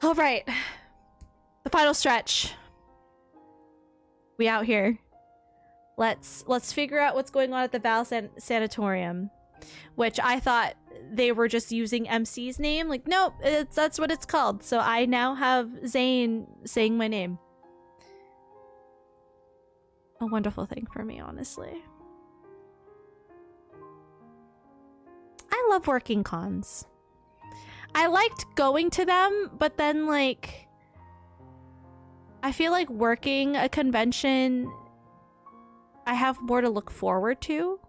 All right. The final stretch. We out here. Let's figure out what's going on at the Val Sanatorium, which I thought they were just using MC's name. Like, nope, that's what it's called. So I now have Zayne saying my name. A wonderful thing for me, honestly. I love working cons. I liked going to them, but then, like, I feel like working a convention, I have more to look forward to.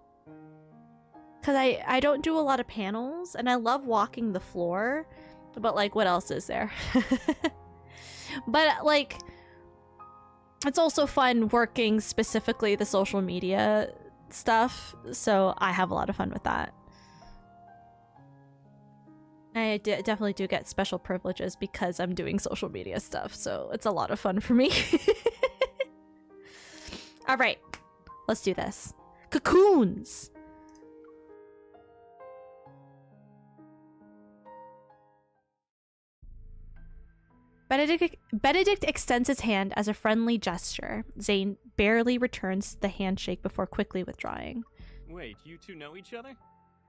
Because I don't do a lot of panels, and I love walking the floor, but, like, what else is there? But, like, it's also fun working specifically the social media stuff, so I have a lot of fun with that. I definitely do get special privileges because I'm doing social media stuff, so it's a lot of fun for me. All right, let's do this. Cocoons! Benedict extends his hand as a friendly gesture. Zayne barely returns the handshake before quickly withdrawing. Wait, you two know each other?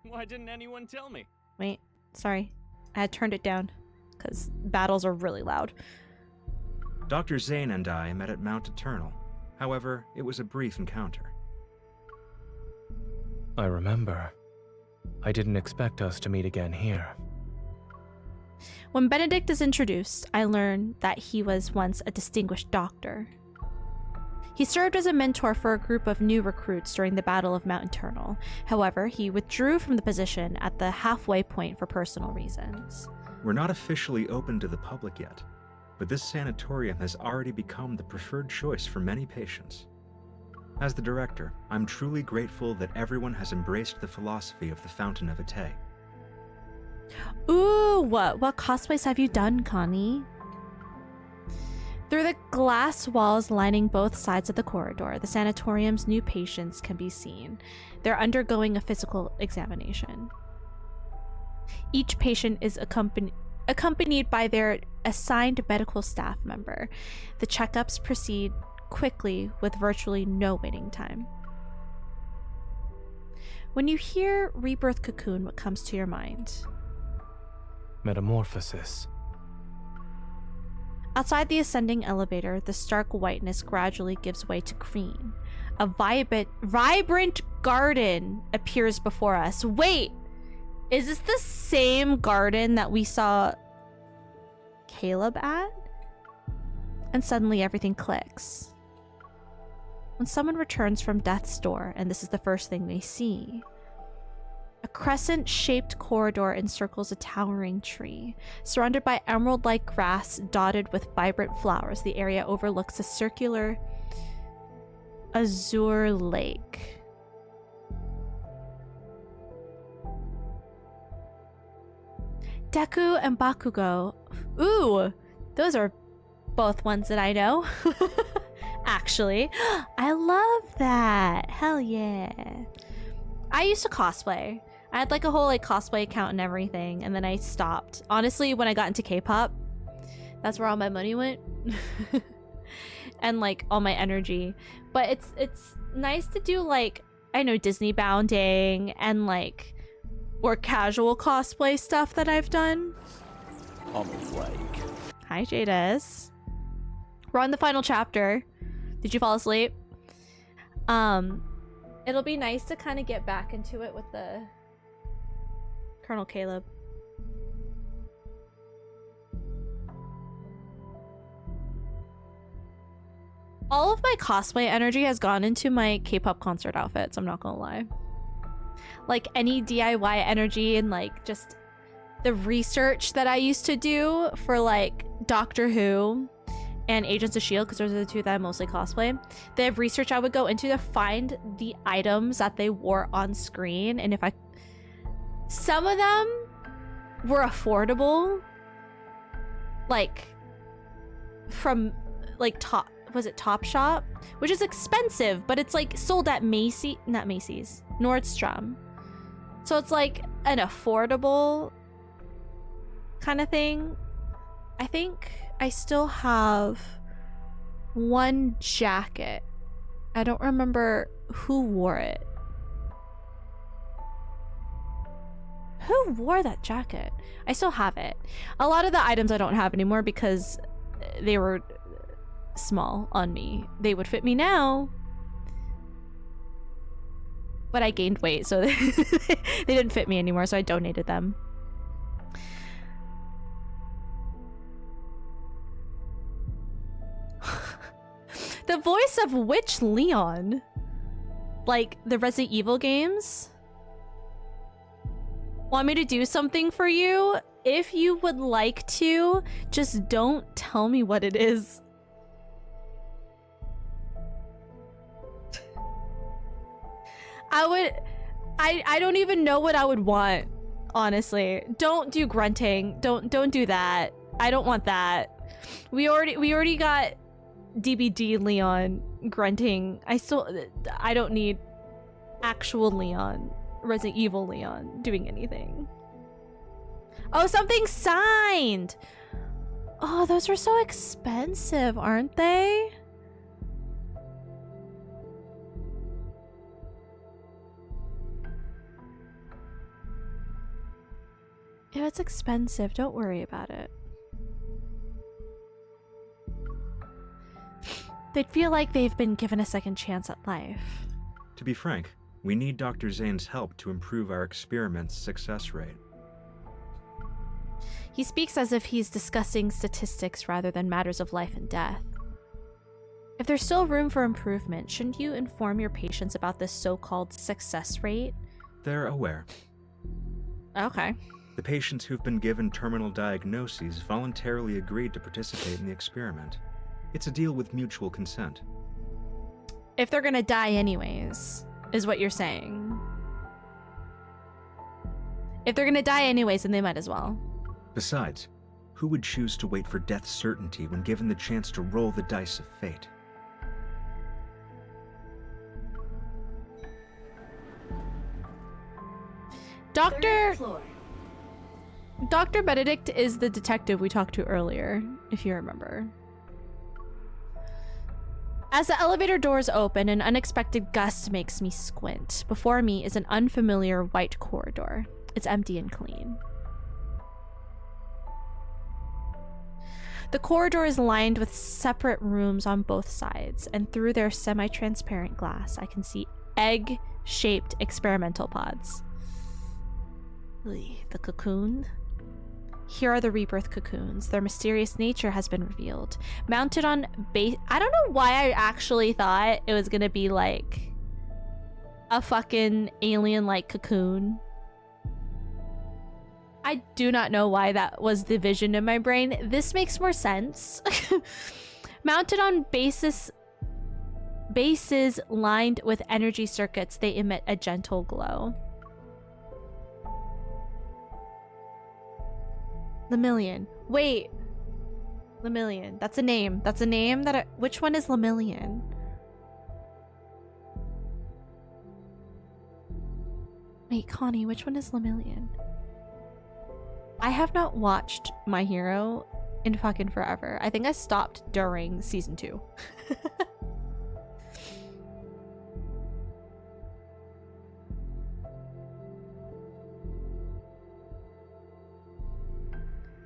Why didn't anyone tell me? Wait, sorry. I had turned it down because battles are really loud. Dr. Zayne and I met at Mount Eternal. However, it was a brief encounter. I remember. I didn't expect us to meet again here. When Benedict is introduced, I learn that he was once a distinguished doctor. He served as a mentor for a group of new recruits during the Battle of Mount Eternal. However, he withdrew from the position at the halfway point for personal reasons. We're not officially open to the public yet, but this sanatorium has already become the preferred choice for many patients. As the director, I'm truly grateful that everyone has embraced the philosophy of the Fountain of Ate. Ooh, what cosplays have you done, Connie? Through the glass walls lining both sides of the corridor, the sanatorium's new patients can be seen. They're undergoing a physical examination. Each patient is accompanied by their assigned medical staff member. The checkups proceed quickly with virtually no waiting time. When you hear Rebirth Cocoon, what comes to your mind? Metamorphosis. Outside the ascending elevator, the stark whiteness gradually gives way to green. A vibrant garden appears before us. Wait! Is this the same garden that we saw Caleb at? And suddenly everything clicks. When someone returns from death's door, and this is the first thing they see, a crescent-shaped corridor encircles a towering tree. Surrounded by emerald-like grass dotted with vibrant flowers, the area overlooks a circular azure lake. Deku and Bakugo. Ooh, those are both ones that I know. Actually, I love that. Hell yeah. I used to cosplay. I had like a whole like cosplay account and everything, and then I stopped. Honestly, when I got into K-pop, that's where all my money went. And like all my energy. But it's nice to do like, I know, Disney bounding and like more casual cosplay stuff that I've done. I'm awake. Hi, Jadis. We're on the final chapter. Did you fall asleep? It'll be nice to kind of get back into it with the Colonel Caleb. All of my cosplay energy has gone into my K-pop concert outfits, I'm not gonna lie. Like any DIY energy and like just the research that I used to do for like Doctor Who and Agents of S.H.I.E.L.D., because those are the two that I mostly cosplay. They have research I would go into to find the items that they wore on screen, and if I... Some of them were affordable. Like, from, like, was it Topshop? Which is expensive, but it's, like, sold at not Macy's, Nordstrom. So it's, like, an affordable kind of thing. I think I still have one jacket. I don't remember who wore it. Who wore that jacket? I still have it. A lot of the items I don't have anymore because they were small on me. They would fit me now. But I gained weight, so they didn't fit me anymore, so I donated them. The voice of which Leon? Like the Resident Evil games? Want me to do something for you? If you would like to, just don't tell me what it is. I don't even know what I would want, honestly. Don't do grunting. Don't do that. I don't want that. We already got DBD Leon grunting. I don't need actual Leon, Resident Evil Leon doing anything. Oh, something signed. Oh, those are so expensive, aren't they? If it's expensive, don't worry about it. They'd feel like they've been given a second chance at life. To be frank, we need Dr. Zayne's help to improve our experiment's success rate. He speaks as if he's discussing statistics rather than matters of life and death. If there's still room for improvement, shouldn't you inform your patients about this so-called success rate? They're aware. Okay. The patients who've been given terminal diagnoses voluntarily agreed to participate in the experiment. It's a deal with mutual consent. If they're gonna die anyways, is what you're saying. If they're gonna die anyways, then they might as well. Besides, who would choose to wait for death's certainty when given the chance to roll the dice of fate? Dr. Benedict is the detective we talked to earlier, if you remember. As the elevator doors open, an unexpected gust makes me squint. Before me is an unfamiliar white corridor. It's empty and clean. The corridor is lined with separate rooms on both sides, and through their semi-transparent glass, I can see egg-shaped experimental pods. The cocoon. Here are the Rebirth Cocoons. Their mysterious nature has been revealed. Mounted on base... I don't know why I actually thought it was gonna be like a fucking alien-like cocoon. I do not know why that was the vision in my brain. This makes more sense. Mounted on bases lined with energy circuits, they emit a gentle glow. Lemillion. Wait. Lemillion. That's a name. That's a name that which one is Lemillion? Wait, Connie, which one is Lemillion? I have not watched My Hero in fucking forever. I think I stopped during season 2.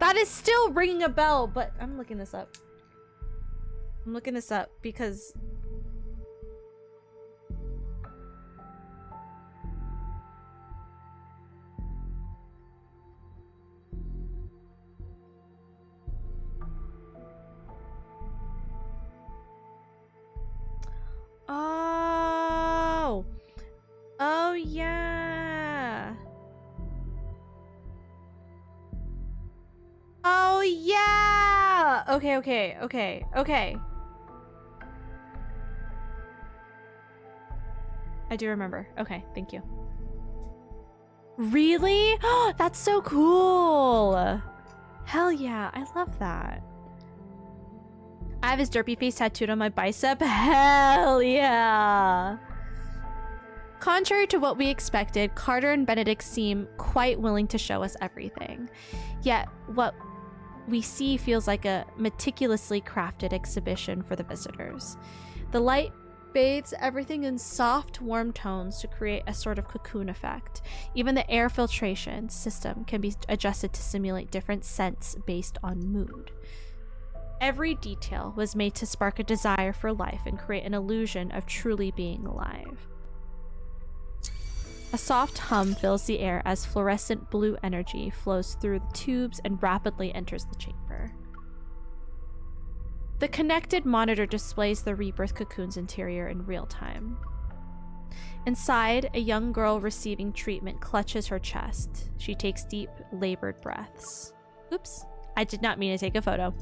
That is still ringing a bell, but I'm looking this up. I'm looking this up because... Oh! Oh, yeah! Oh, yeah! Okay. I do remember. Okay, thank you. Really? That's so cool! Hell yeah, I love that. I have his derpy face tattooed on my bicep. Hell yeah! Contrary to what we expected, Carter and Benedict seem quite willing to show us everything. Yet, what we see feels like a meticulously crafted exhibition for the visitors. The light bathes everything in soft, warm tones to create a sort of cocoon effect. Even the air filtration system can be adjusted to simulate different scents based on mood. Every detail was made to spark a desire for life and create an illusion of truly being alive. A soft hum fills the air as fluorescent blue energy flows through the tubes and rapidly enters the chamber. The connected monitor displays the Rebirth Cocoon's interior in real time. Inside, a young girl receiving treatment clutches her chest. She takes deep, labored breaths. Oops, I did not mean to take a photo.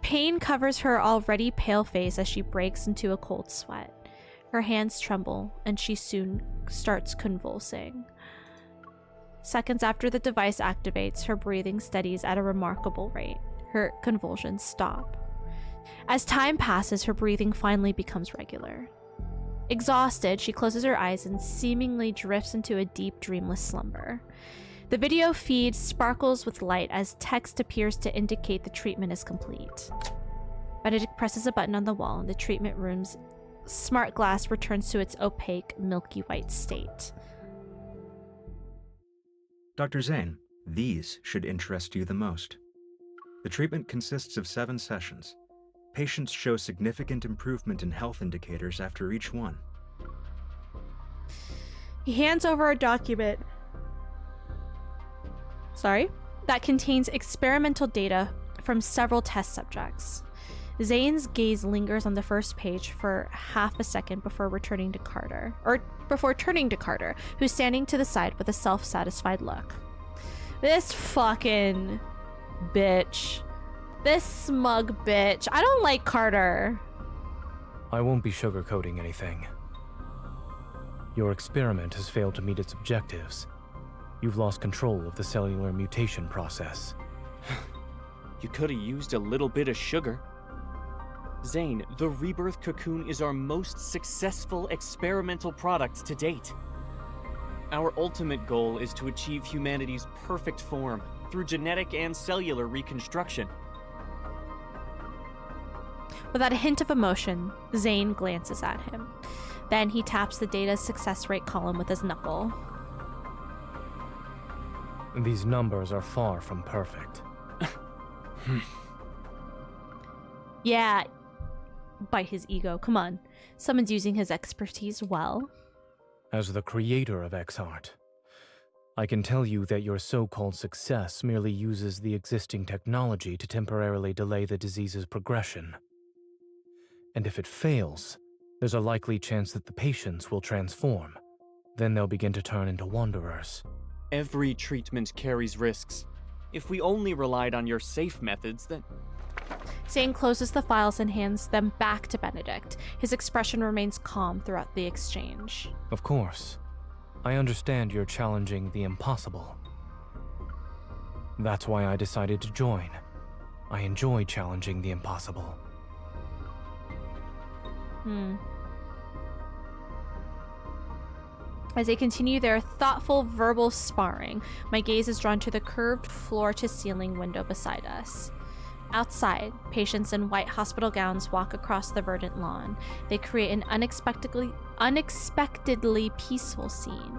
Pain covers her already pale face as she breaks into a cold sweat. Her hands tremble, and she soon starts convulsing. Seconds after the device activates, her breathing steadies at a remarkable rate. Her convulsions stop. As time passes, her breathing finally becomes regular. Exhausted, she closes her eyes and seemingly drifts into a deep, dreamless slumber. The video feed sparkles with light as text appears to indicate the treatment is complete. Benedict presses a button on the wall, and the treatment room's smart glass returns to its opaque, milky white state. Dr. Zayne, these should interest you the most. The treatment consists of 7 sessions. Patients show significant improvement in health indicators after each one. He hands over a document that contains experimental data from several test subjects. Zayne's gaze lingers on the first page for half a second before turning to Carter, who's standing to the side with a self-satisfied look. This fucking bitch. This smug bitch. I don't like Carter. I won't be sugarcoating anything. Your experiment has failed to meet its objectives. You've lost control of the cellular mutation process. You could have used a little bit of sugar. Zayne, the Rebirth Cocoon is our most successful experimental product to date. Our ultimate goal is to achieve humanity's perfect form through genetic and cellular reconstruction. Without a hint of emotion, Zayne glances at him. Then he taps the data's success rate column with his knuckle. These numbers are far from perfect. Yeah, bite his ego. Come on. Someone's using his expertise well. As the creator of XArt, I can tell you that your so-called success merely uses the existing technology to temporarily delay the disease's progression. And if it fails, there's a likely chance that the patients will transform. Then they'll begin to turn into wanderers. Every treatment carries risks. If we only relied on your safe methods, then... Zayne closes the files and hands them back to Benedict. His expression remains calm throughout the exchange. Of course. I understand you're challenging the impossible. That's why I decided to join. I enjoy challenging the impossible. As they continue their thoughtful verbal sparring, my gaze is drawn to the curved floor-to-ceiling window beside us. Outside, patients in white hospital gowns walk across the verdant lawn. They create an unexpectedly peaceful scene.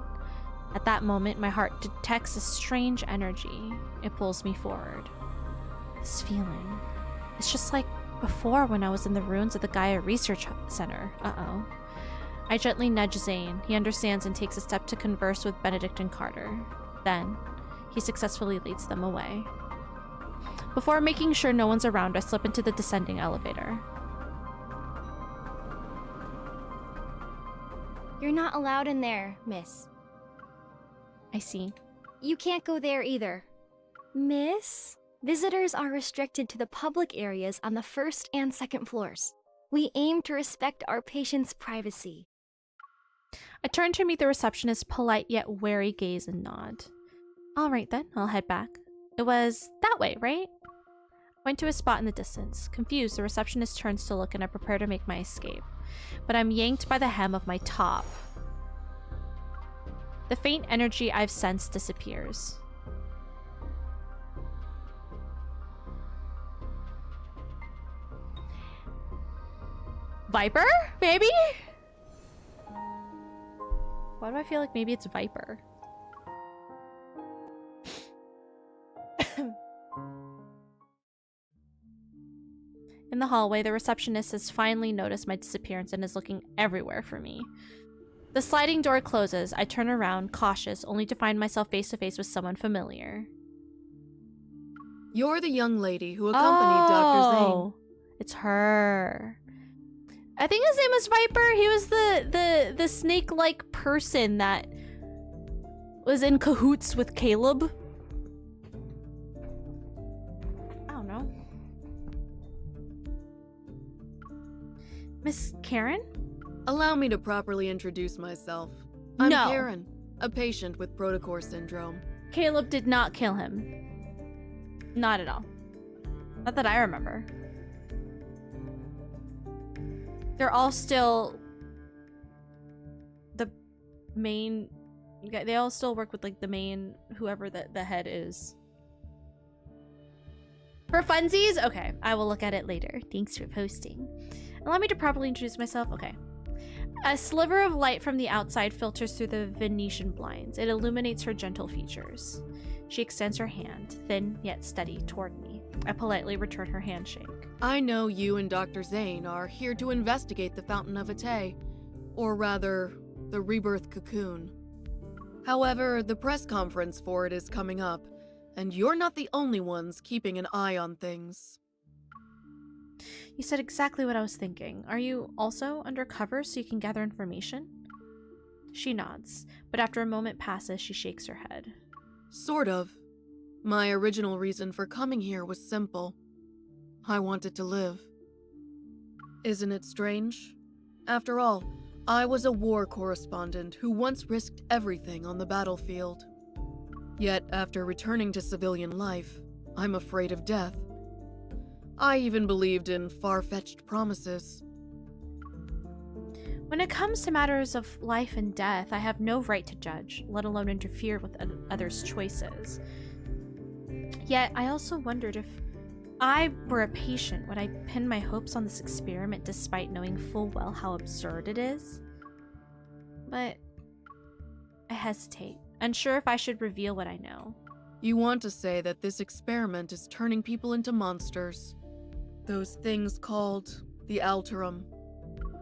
At that moment, my heart detects a strange energy. It pulls me forward. This feeling, it's just like before when I was in the ruins of the Gaia Research Center. Uh-oh. I gently nudge Zayne. He understands and takes a step to converse with Benedict and Carter. Then, he successfully leads them away. Before making sure no one's around, I slip into the descending elevator. You're not allowed in there, miss. I see. You can't go there either. Miss? Visitors are restricted to the public areas on the first and second floors. We aim to respect our patients' privacy. I turn to meet the receptionist's polite yet wary gaze and nod. All right then, I'll head back. It was that way, right? I went to a spot in the distance. Confused, the receptionist turns to look and I prepare to make my escape. But I'm yanked by the hem of my top. The faint energy I've sensed disappears. Viper? Maybe? Why do I feel like maybe it's Viper? In the hallway, the receptionist has finally noticed my disappearance and is looking everywhere for me. The sliding door closes. I turn around, cautious, only to find myself face to face with someone familiar. You're the young lady who accompanied Dr. Zayne. It's her. I think his name was Viper. He was the snake-like person that was in cahoots with Caleb. I don't know. Miss Karen? Allow me to properly introduce myself. I'm No. Karen, a patient with Protocore Syndrome. Caleb did not kill him. Not at all. Not that I remember. They're all still the main. They all still work with like the main, whoever the head is. For funsies? Okay, I will look at it later. Thanks for posting. Allow me to properly introduce myself. Okay. A sliver of light from the outside filters through the Venetian blinds. It illuminates her gentle features. She extends her hand, thin yet steady, toward me. I politely return her handshake. I know you and Dr. Zayne are here to investigate the Fountain of Ate, or rather, the Rebirth Cocoon. However, the press conference for it is coming up, and you're not the only ones keeping an eye on things. You said exactly what I was thinking. Are you also undercover so you can gather information? She nods, but after a moment passes, she shakes her head. Sort of. My original reason for coming here was simple. I wanted to live. Isn't it strange? After all, I was a war correspondent who once risked everything on the battlefield. Yet, after returning to civilian life, I'm afraid of death. I even believed in far-fetched promises. When it comes to matters of life and death, I have no right to judge, let alone interfere with others' choices. Yet, I also wondered if I were a patient, would I pin my hopes on this experiment despite knowing full well how absurd it is? But I hesitate, unsure if I should reveal what I know. You want to say that this experiment is turning people into monsters. Those things called the Alterum.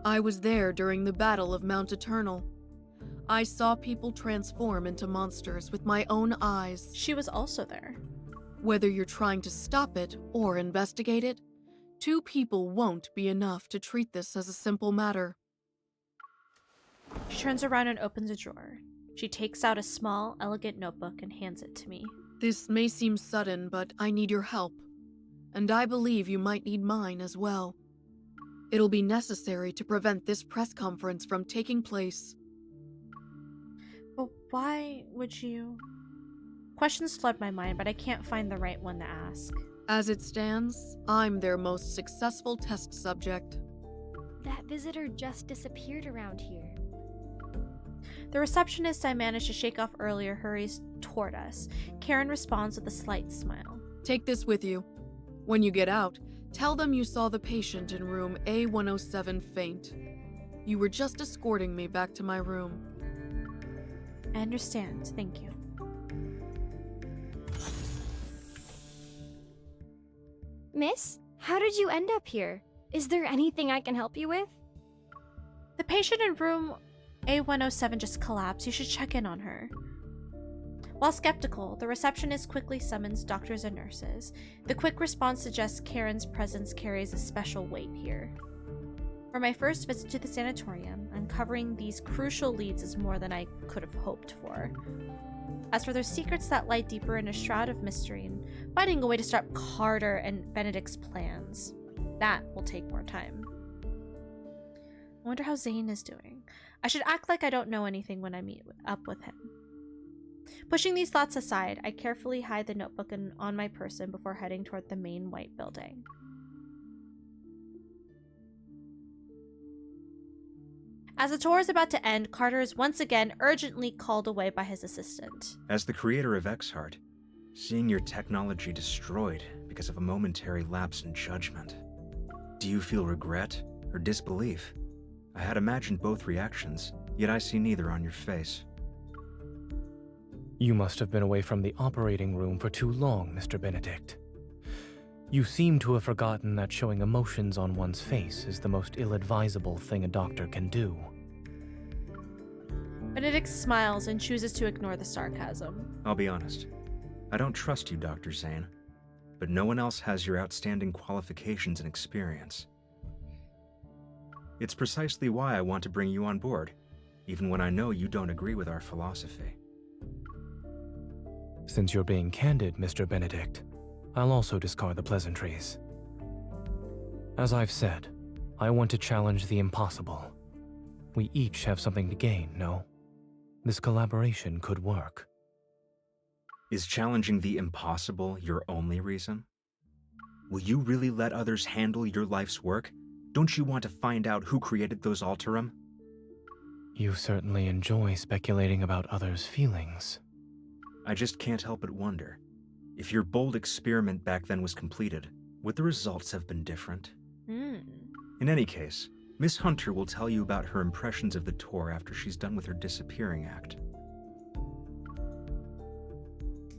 I was there during the Battle of Mount Eternal. I saw people transform into monsters with my own eyes. She was also there. Whether you're trying to stop it or investigate it, 2 people won't be enough to treat this as a simple matter. She turns around and opens a drawer. She takes out a small, elegant notebook and hands it to me. This may seem sudden, but I need your help. And I believe you might need mine as well. It'll be necessary to prevent this press conference from taking place. But why would you? Questions flood my mind, but I can't find the right one to ask. As it stands, I'm their most successful test subject. That visitor just disappeared around here. The receptionist I managed to shake off earlier hurries toward us. Karen responds with a slight smile. Take this with you. When you get out, tell them you saw the patient in room A107 faint. You were just escorting me back to my room. I understand. Thank you. Miss, how did you end up here? Is there anything I can help you with? The patient in room A107 just collapsed. You should check in on her. While skeptical, the receptionist quickly summons doctors and nurses. The quick response suggests Karen's presence carries a special weight here. For my first visit to the sanatorium, uncovering these crucial leads is more than I could have hoped for. As for those secrets that lie deeper in a shroud of mystery and finding a way to stop Carter and Benedict's plans, that will take more time. I wonder how Zayne is doing. I should act like I don't know anything when I meet up with him. Pushing these thoughts aside, I carefully hide the notebook on my person before heading toward the main white building. As the tour is about to end, Carter is once again urgently called away by his assistant. As the creator of Exhart, seeing your technology destroyed because of a momentary lapse in judgment, do you feel regret or disbelief. I had imagined both reactions, yet I see neither on your face. You must have been away from the operating room for too long, Mr. Benedict. You seem to have forgotten that showing emotions on one's face is the most ill-advisable thing a doctor can do. Benedict smiles and chooses to ignore the sarcasm. I'll be honest. I don't trust you, Dr. Zayne. But no one else has your outstanding qualifications and experience. It's precisely why I want to bring you on board, even when I know you don't agree with our philosophy. Since you're being candid, Mr. Benedict, I'll also discard the pleasantries. As I've said, I want to challenge the impossible. We each have something to gain, no? This collaboration could work. Is challenging the impossible your only reason? Will you really let others handle your life's work? Don't you want to find out who created those Alterum? You certainly enjoy speculating about others' feelings. I just can't help but wonder. If your bold experiment back then was completed, would the results have been different? In any case, Miss Hunter will tell you about her impressions of the tour after she's done with her disappearing act.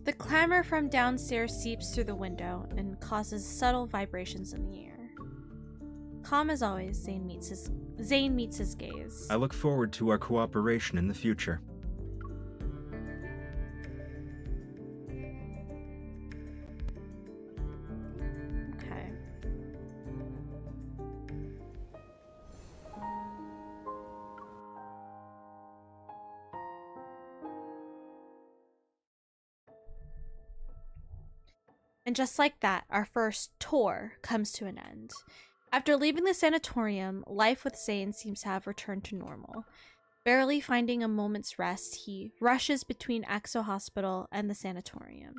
The clamor from downstairs seeps through the window and causes subtle vibrations in the air. Calm as always, Zayne meets his gaze. I look forward to our cooperation in the future. Okay. And just like that, our first tour comes to an end. After leaving the sanatorium, life with Zayne seems to have returned to normal. Barely finding a moment's rest, he rushes between Exo Hospital and the sanatorium.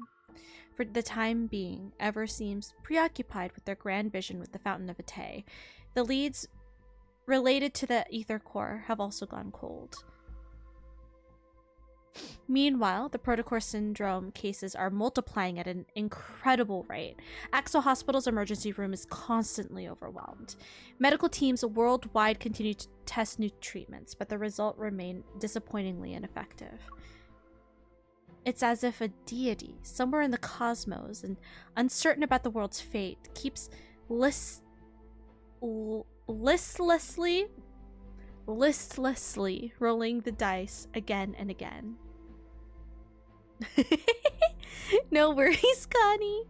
For the time being, Ever seems preoccupied with their grand vision with the Fountain of Atay. The leads related to the Ether Core have also gone cold. Meanwhile, the Protocore Syndrome cases are multiplying at an incredible rate. Axel Hospital's emergency room is constantly overwhelmed. Medical teams worldwide continue to test new treatments, but the results remain disappointingly ineffective. It's as if a deity, somewhere in the cosmos and uncertain about the world's fate, keeps listlessly rolling the dice again and again. No worries, Connie.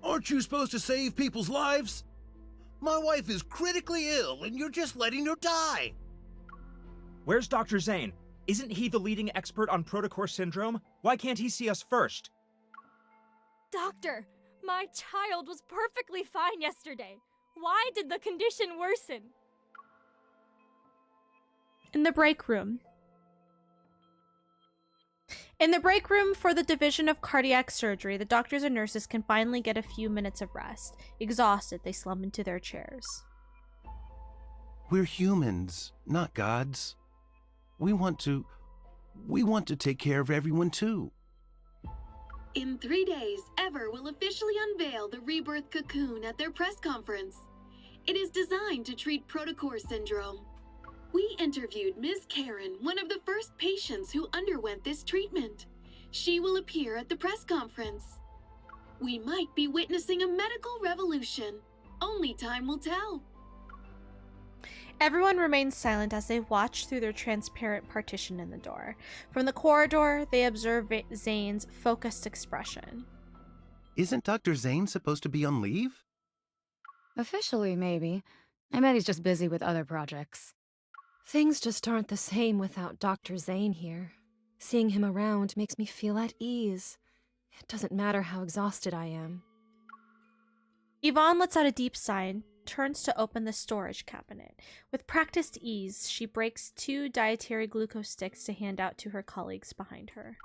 Aren't you supposed to save people's lives? My wife is critically ill and you're just letting her die. Where's Dr. Zayne? Isn't he the leading expert on Protocore Syndrome? Why can't he see us first? Doctor, my child was perfectly fine yesterday. Why did the condition worsen? In the break room. In the break room for the Division of Cardiac Surgery, the doctors and nurses can finally get a few minutes of rest. Exhausted, they slump into their chairs. We're humans, not gods. We want to take care of everyone too. In 3 days, Ever will officially unveil the Rebirth Cocoon at their press conference. It is designed to treat Protocore Syndrome. We interviewed Ms. Karen, one of the first patients who underwent this treatment. She will appear at the press conference. We might be witnessing a medical revolution. Only time will tell. Everyone remains silent as they watch through their transparent partition in the door. From the corridor, they observe Zayne's focused expression. Isn't Dr. Zayne supposed to be on leave? Officially, maybe. I bet he's just busy with other projects. Things just aren't the same without Dr. Zayne here. Seeing him around makes me feel at ease. It doesn't matter how exhausted I am. Yvonne lets out a deep sigh and turns to open the storage cabinet. With practiced ease, she breaks 2 dietary glucose sticks to hand out to her colleagues behind her.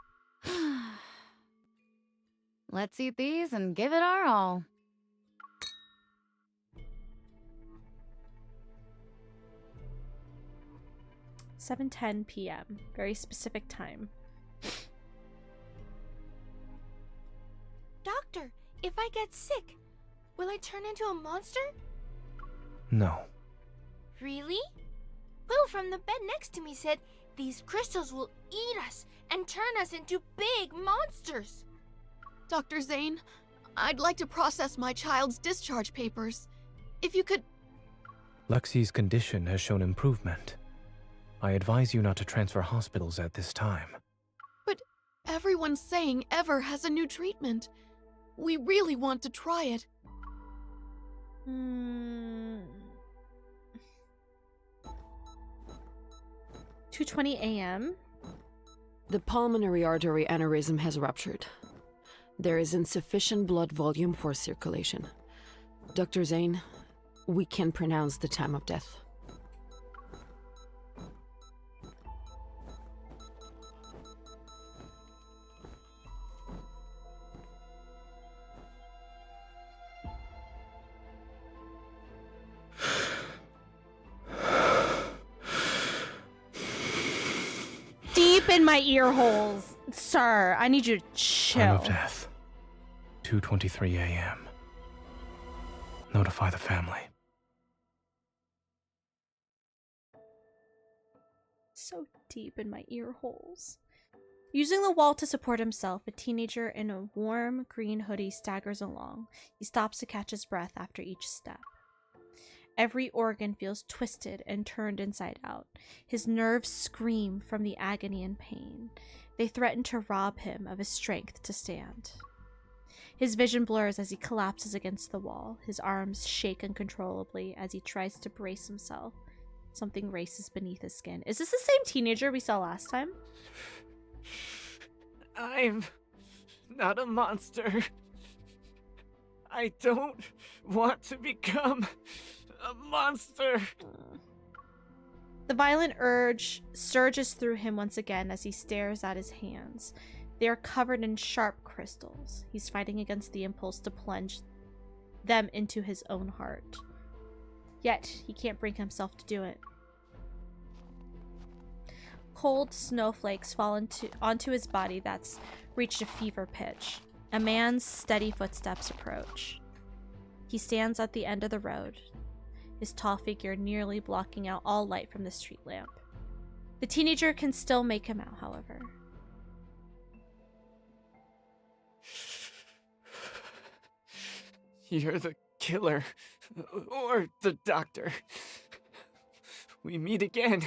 Let's eat these and give it our all. "7:10 p.m. Very specific time. if I get sick, will I turn into a monster? No. Really? Will from the bed next to me said these crystals will eat us and turn us into big monsters. Dr. Zayne, I'd like to process my child's discharge papers. If you could... Lexi's condition has shown improvement. I advise you not to transfer hospitals at this time. But everyone's saying Ever has a new treatment. We really want to try it. 2:20 a.m. The pulmonary artery aneurysm has ruptured. There is insufficient blood volume for circulation. Dr. Zayne, we can pronounce the time of death. Deep in my ear holes. Sir, I need you to chill. Time of death. 2:23 a.m. Notify the family. So deep in my ear holes. Using the wall to support himself, a teenager in a warm green hoodie staggers along. He stops to catch his breath after each step. Every organ feels twisted and turned inside out. His nerves scream from the agony and pain. They threaten to rob him of his strength to stand. His vision blurs as he collapses against the wall. His arms shake uncontrollably as he tries to brace himself. Something races beneath his skin. Is this the same teenager we saw last time? I'm not a monster. I don't want to become a monster. The violent urge surges through him once again as he stares at his hands. They are covered in sharp crystals. He's fighting against the impulse to plunge them into his own heart. Yet, he can't bring himself to do it. Cold snowflakes fall onto his body that's reached a fever pitch. A man's steady footsteps approach. He stands at the end of the road, his tall figure nearly blocking out all light from the street lamp. The teenager can still make him out, however. You're the killer, or the doctor. We meet again.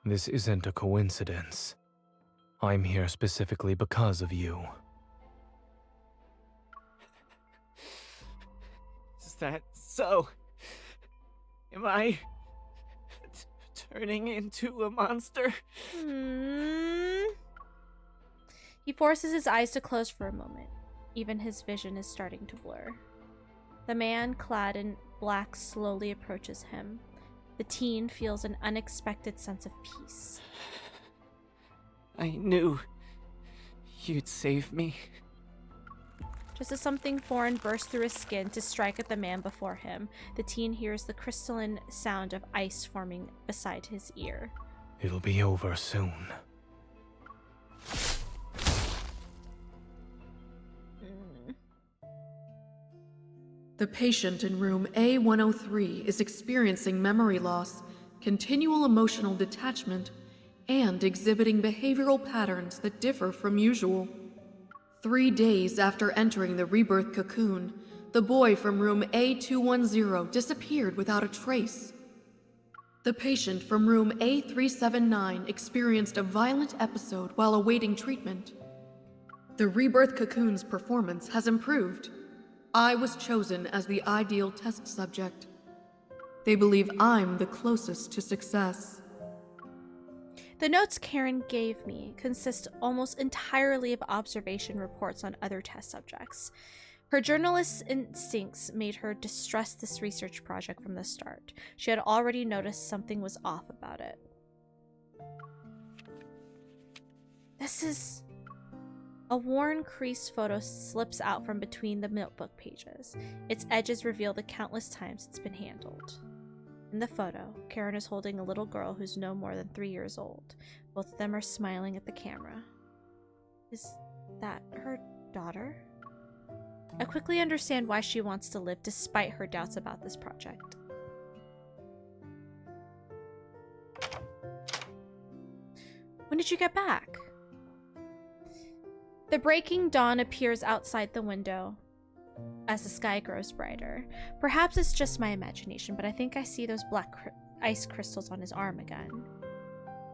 This isn't a coincidence. I'm here specifically because of you. Is that so? Am I turning into a monster? He forces his eyes to close for a moment. Even his vision is starting to blur. The man clad in black slowly approaches him. The teen feels an unexpected sense of peace. I knew you'd save me. Just as something foreign bursts through his skin to strike at the man before him, the teen hears the crystalline sound of ice forming beside his ear. It'll be over soon. The patient in room A103 is experiencing memory loss, continual emotional detachment, and exhibiting behavioral patterns that differ from usual. 3 days after entering the Rebirth Cocoon, the boy from room A210 disappeared without a trace. The patient from room A379 experienced a violent episode while awaiting treatment. The Rebirth Cocoon's performance has improved. I was chosen as the ideal test subject. They believe I'm the closest to success. The notes Karen gave me consist almost entirely of observation reports on other test subjects. Her journalist's instincts made her distrust this research project from the start. She had already noticed something was off about it. This is... A worn, creased photo slips out from between the notebook pages. Its edges reveal the countless times it's been handled. In the photo, Karen is holding a little girl who's no more than 3 years old. Both of them are smiling at the camera. Is that her daughter? I quickly understand why she wants to live despite her doubts about this project. When did you get back? The breaking dawn appears outside the window as the sky grows brighter. Perhaps it's just my imagination, but I think I see those black ice crystals on his arm again.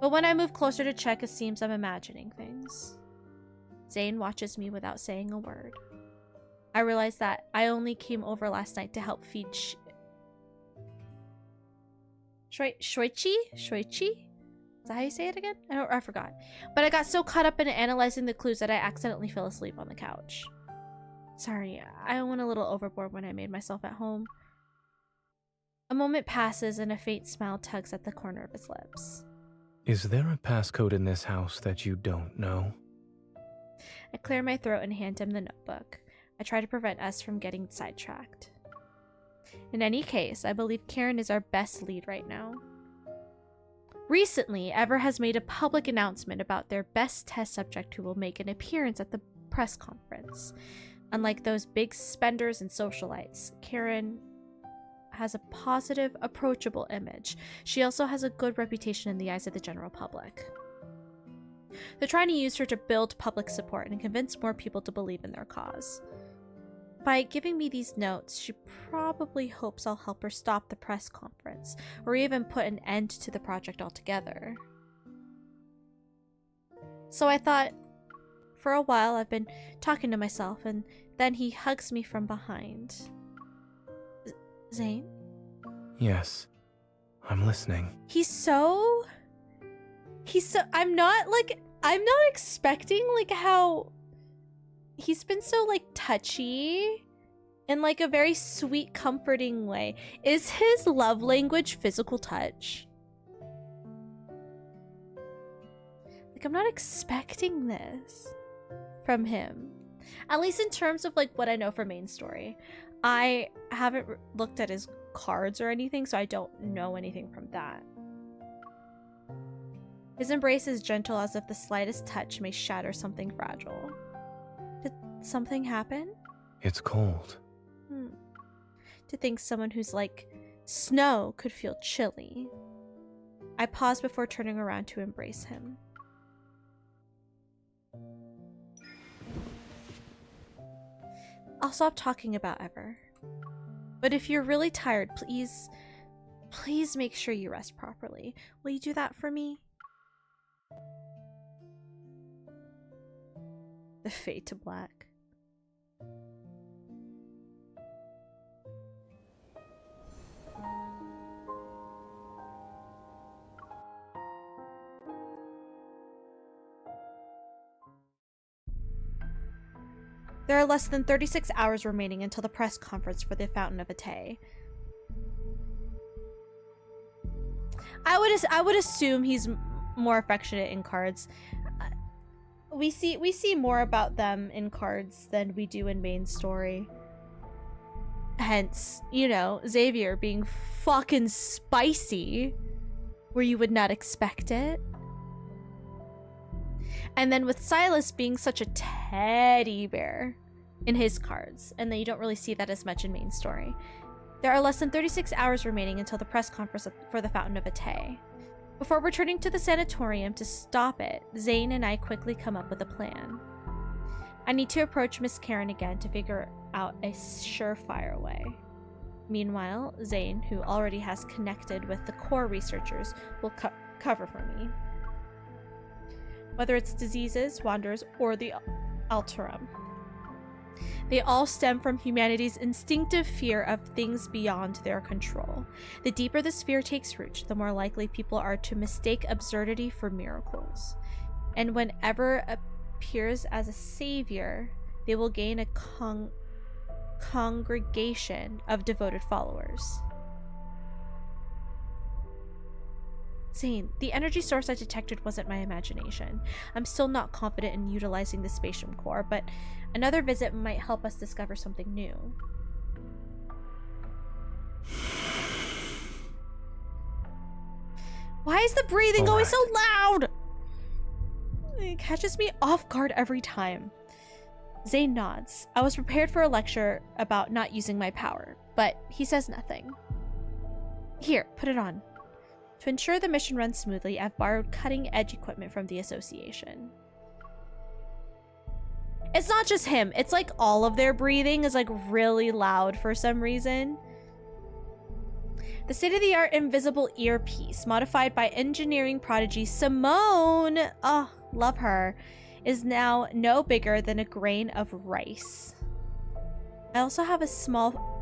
But when I move closer to check, it seems I'm imagining things. Zayne watches me without saying a word. I realize that I only came over last night to help feed Shoichi? Is that how you say it again? I forgot. But I got so caught up in analyzing the clues that I accidentally fell asleep on the couch. Sorry, I went a little overboard when I made myself at home. A moment passes and a faint smile tugs at the corner of his lips. Is there a passcode in this house that you don't know? I clear my throat and hand him the notebook. I try to prevent us from getting sidetracked. In any case, I believe Karen is our best lead right now. Recently, Ever has made a public announcement about their best test subject who will make an appearance at the press conference. Unlike those big spenders and socialites, Karen has a positive, approachable image. She also has a good reputation in the eyes of the general public. They're trying to use her to build public support and convince more people to believe in their cause. By giving me these notes, she probably hopes I'll help her stop the press conference, or even put an end to the project altogether. So I thought, for a while I've been talking to myself, and then he hugs me from behind. Zayne? Yes, I'm listening. I'm not expecting how he's been so touchy in a very sweet, comforting way. Is his love language physical touch? I'm not expecting this from him. At least in terms of what I know from main story. I haven't looked at his cards or anything, so I don't know anything from that. His embrace is gentle, as if the slightest touch may shatter something fragile. Did something happen? It's cold. To think someone who's like snow could feel chilly. I pause before turning around to embrace him. I'll stop talking about Ever. But if you're really tired, please make sure you rest properly. Will you do that for me? The fade to black. There are less than 36 hours remaining until the press conference for the Fountain of Atay. I would assume he's more affectionate in cards. We see more about them in cards than we do in main story. Hence, Xavier being fucking spicy where you would not expect it. And then with Silas being such a teddy bear in his cards, and then you don't really see that as much in main story. There are less than 36 hours remaining until the press conference for the Fountain of Atay. Before returning to the sanatorium to stop it, Zayne and I quickly come up with a plan. I need to approach Miss Karen again to figure out a surefire way. Meanwhile, Zayne, who already has connected with the core researchers, will cover for me. Whether it's diseases, wanderers, or the Alterum. They all stem from humanity's instinctive fear of things beyond their control. The deeper this fear takes root, the more likely people are to mistake absurdity for miracles. And whenever appears as a savior, they will gain a congregation of devoted followers. Zayne, the energy source I detected wasn't my imagination. I'm still not confident in utilizing the spatium core, but another visit might help us discover something new. Why is the breathing always so loud? It catches me off guard every time. Zayne nods. I was prepared for a lecture about not using my power, but he says nothing. Here, put it on. To ensure the mission runs smoothly, I've borrowed cutting-edge equipment from the association. It's not just him. It's like all of their breathing is like really loud for some reason. The state-of-the-art invisible earpiece, modified by engineering prodigy Simone, oh, love her, is now no bigger than a grain of rice. I also have a small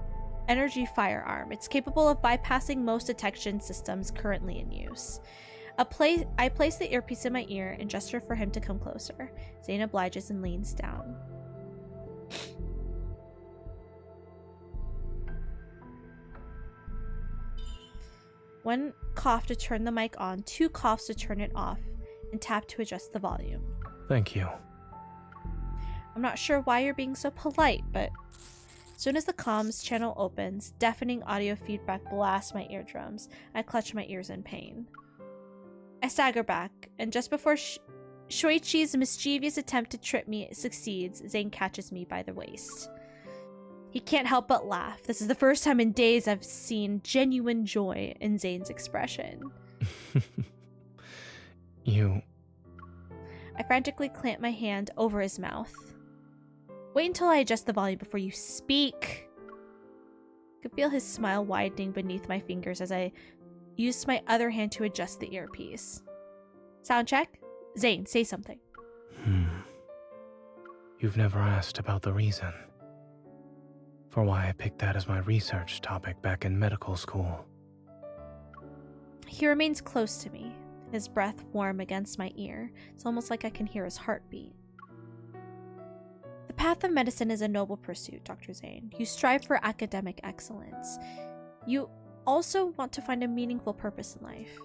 energy firearm. It's capable of bypassing most detection systems currently in use. I place the earpiece in my ear and gesture for him to come closer. Zayne obliges and leans down. One cough to turn the mic on, 2 coughs to turn it off, and tap to adjust the volume. Thank you. I'm not sure why you're being so polite, but as soon as the comms channel opens, deafening audio feedback blasts my eardrums. I clutch my ears in pain. I stagger back, and just before Shuichi's mischievous attempt to trip me succeeds, Zayne catches me by the waist. He can't help but laugh. This is the first time in days I've seen genuine joy in Zayne's expression. You... I frantically clamp my hand over his mouth. Wait until I adjust the volume before you speak. I could feel his smile widening beneath my fingers as I used my other hand to adjust the earpiece. Sound check? Zayne, say something. You've never asked about the reason for why I picked that as my research topic back in medical school. He remains close to me, his breath warm against my ear. It's almost like I can hear his heartbeat. The path of medicine is a noble pursuit, Dr. Zayne. You strive for academic excellence. You also want to find a meaningful purpose in life.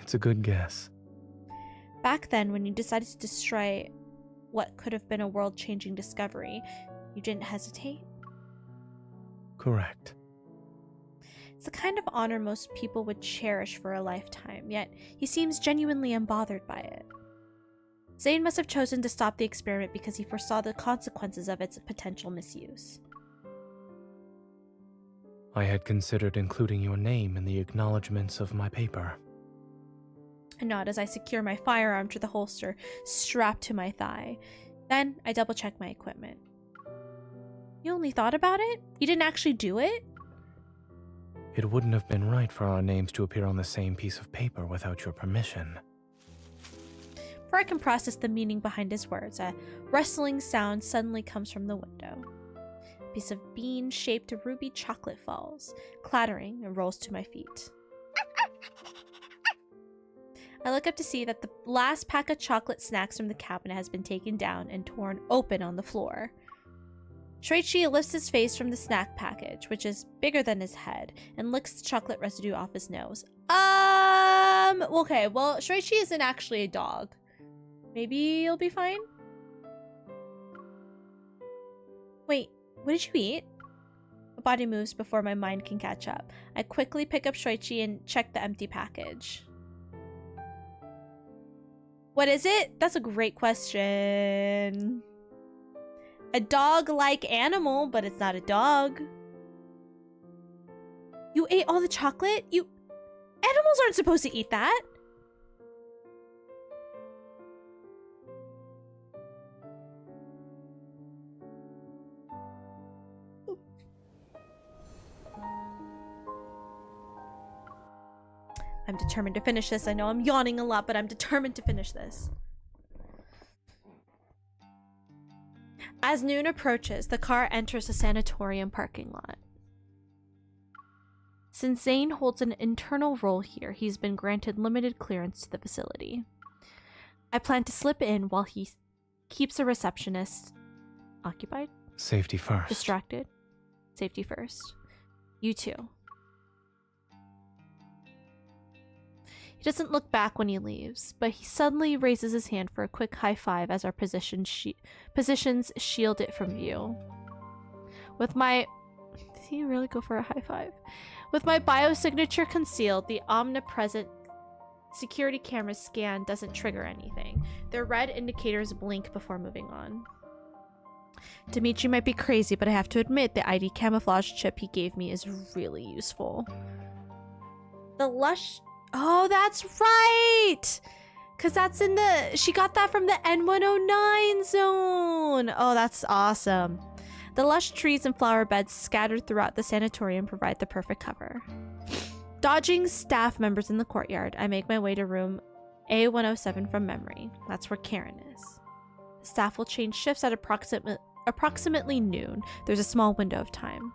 It's a good guess. Back then, when you decided to destroy what could have been a world-changing discovery, you didn't hesitate? Correct. It's the kind of honor most people would cherish for a lifetime, yet he seems genuinely unbothered by it. Zayne must have chosen to stop the experiment because he foresaw the consequences of its potential misuse. I had considered including your name in the acknowledgments of my paper. I nod as I secure my firearm to the holster strapped to my thigh. Then I double-check my equipment. You only thought about it? You didn't actually do it? It wouldn't have been right for our names to appear on the same piece of paper without your permission. Before I can process the meaning behind his words, a rustling sound suddenly comes from the window. A piece of bean-shaped ruby chocolate falls, clattering, and rolls to my feet. I look up to see that the last pack of chocolate snacks from the cabinet has been taken down and torn open on the floor. Shuichi lifts his face from the snack package, which is bigger than his head, and licks the chocolate residue off his nose. Okay, well, Shuichi isn't actually a dog. Maybe he'll be fine? Wait, what did you eat? My body moves before my mind can catch up. I quickly pick up Shuichi and check the empty package. What is it? That's a great question. A dog-like animal, but it's not a dog. You ate all the chocolate? Animals aren't supposed to eat that. I'm determined to finish this. I know I'm yawning a lot, but I'm determined to finish this. As noon approaches, the car enters a sanatorium parking lot. Since Zayne holds an internal role here, he's been granted limited clearance to the facility. I plan to slip in while he keeps a receptionist occupied? Safety first. Distracted? Safety first. You too. He doesn't look back when he leaves, but he suddenly raises his hand for a quick high five as our positions shield it from view. With my... Did he really go for a high five? With my biosignature concealed, the omnipresent security camera scan doesn't trigger anything. Their red indicators blink before moving on. Dimitri might be crazy, but I have to admit the ID camouflage chip he gave me is really useful. The lush... Oh, that's right! Because that's in the... She got that from the N109 zone! Oh, that's awesome. The lush trees and flower beds scattered throughout the sanatorium provide the perfect cover. Dodging staff members in the courtyard, I make my way to room A107 from memory. That's where Karen is. The staff will change shifts at approximately noon. There's a small window of time.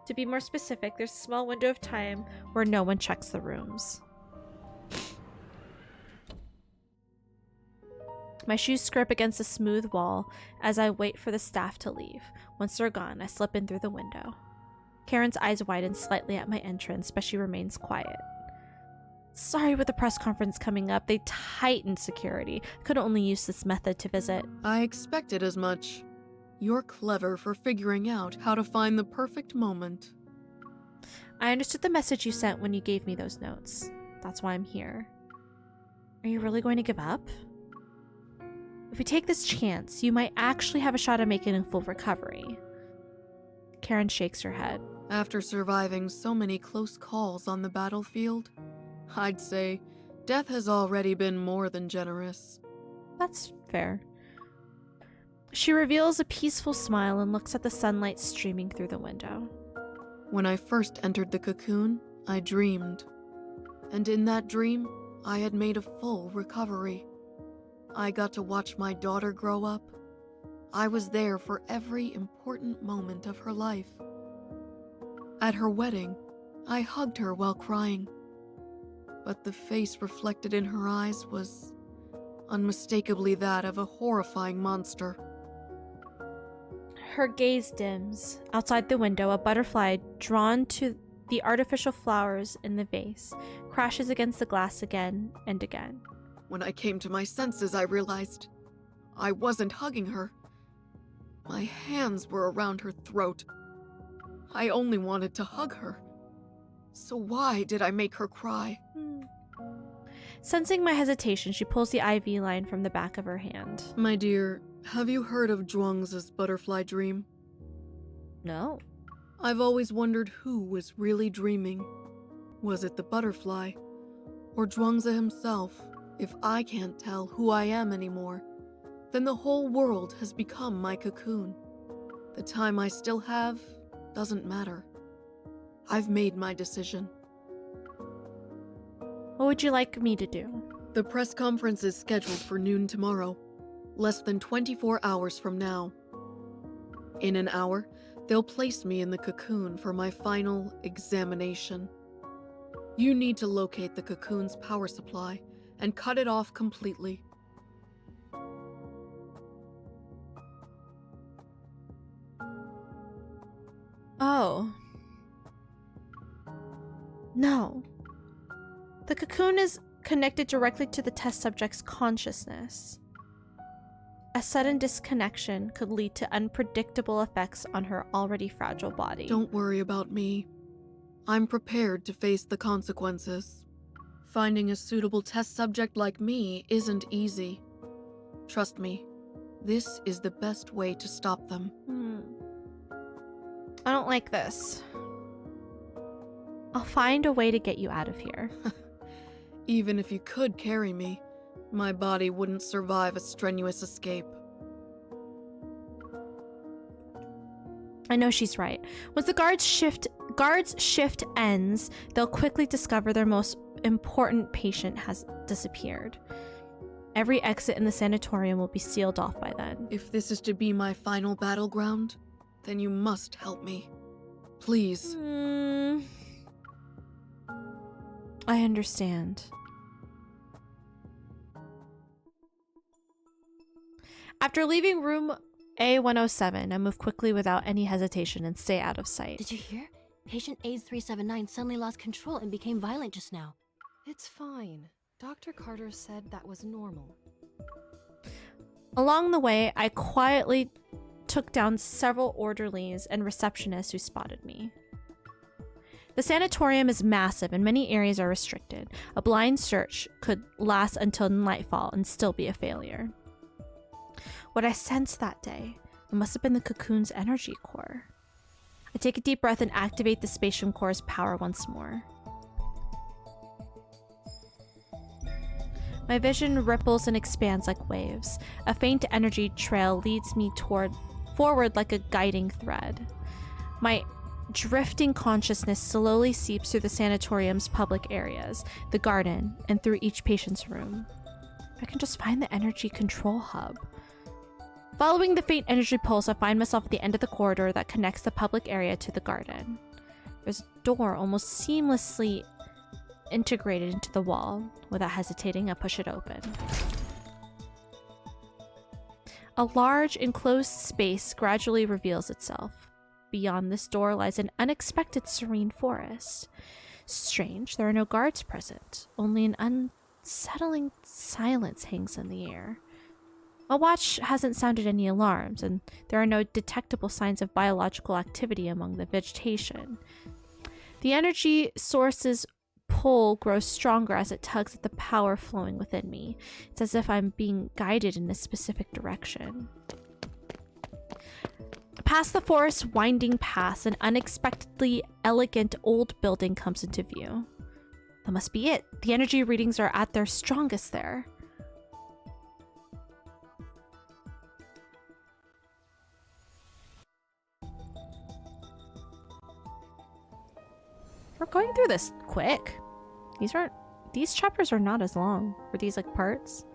To be more specific, there's a small window of time where no one checks the rooms. My shoes scrape against a smooth wall as I wait for the staff to leave. Once they're gone, I slip in through the window. Karen's eyes widen slightly at my entrance, but she remains quiet. Sorry, with the press conference coming up, they tightened security. Could only use this method to visit. I expected as much. You're clever for figuring out how to find the perfect moment. I understood the message you sent when you gave me those notes. That's why I'm here. Are you really going to give up? If we take this chance, you might actually have a shot at making a full recovery. Karen shakes her head. After surviving so many close calls on the battlefield, I'd say death has already been more than generous. That's fair. She reveals a peaceful smile and looks at the sunlight streaming through the window. When I first entered the cocoon, I dreamed. And in that dream, I had made a full recovery. I got to watch my daughter grow up. I was there for every important moment of her life. At her wedding, I hugged her while crying. But the face reflected in her eyes was unmistakably that of a horrifying monster. Her gaze dims. Outside the window, a butterfly drawn to the artificial flowers in the vase crashes against the glass again and again. When I came to my senses, I realized I wasn't hugging her. My hands were around her throat. I only wanted to hug her. So why did I make her cry? Sensing my hesitation, she pulls the IV line from the back of her hand. My dear, have you heard of Zhuangzi's butterfly dream? No. I've always wondered who was really dreaming. Was it the butterfly? Or Zhuangzi himself? If I can't tell who I am anymore, then the whole world has become my cocoon. The time I still have doesn't matter. I've made my decision. What would you like me to do? The press conference is scheduled for noon tomorrow, less than 24 hours from now. In an hour, they'll place me in the cocoon for my final examination. You need to locate the cocoon's power supply and cut it off completely. Oh. No. The cocoon is connected directly to the test subject's consciousness. A sudden disconnection could lead to unpredictable effects on her already fragile body. Don't worry about me. I'm prepared to face the consequences. Finding a suitable test subject like me isn't easy. Trust me, this is the best way to stop them. I don't like this. I'll find a way to get you out of here. Even if you could carry me, my body wouldn't survive a strenuous escape. I know she's right. Once the guard's shift ends, they'll quickly discover their most important patient has disappeared. Every exit in the sanatorium will be sealed off by then. If this is to be my final battleground, then you must help me. Please. I understand. After leaving room A107, I move quickly without any hesitation and stay out of sight. Did you hear? Patient A379 suddenly lost control and became violent just now. It's fine. Dr. Carter said that was normal. Along the way, I quietly took down several orderlies and receptionists who spotted me. The sanatorium is massive and many areas are restricted. A blind search could last until nightfall and still be a failure. What I sensed that day, it must have been the cocoon's energy core. I take a deep breath and activate the spatium core's power once more. My vision ripples and expands like waves. A faint energy trail leads me forward like a guiding thread. My drifting consciousness slowly seeps through the sanatorium's public areas, the garden, and through each patient's room. If I can just find the energy control hub. Following the faint energy pulse, I find myself at the end of the corridor that connects the public area to the garden. There's a door almost seamlessly integrated into the wall. Without hesitating, I push it open. A large enclosed space gradually reveals itself. Beyond this door lies an unexpected serene forest. Strange, there are no guards present. Only an unsettling silence hangs in the air. My watch hasn't sounded any alarms, and there are no detectable signs of biological activity among the vegetation. The energy source's pull grows stronger as it tugs at the power flowing within me. It's as if I'm being guided in a specific direction. Past the forest's winding paths, an unexpectedly elegant old building comes into view. That must be it. The energy readings are at their strongest there. We're going through this quick. These chapters are not as long. Were these like parts?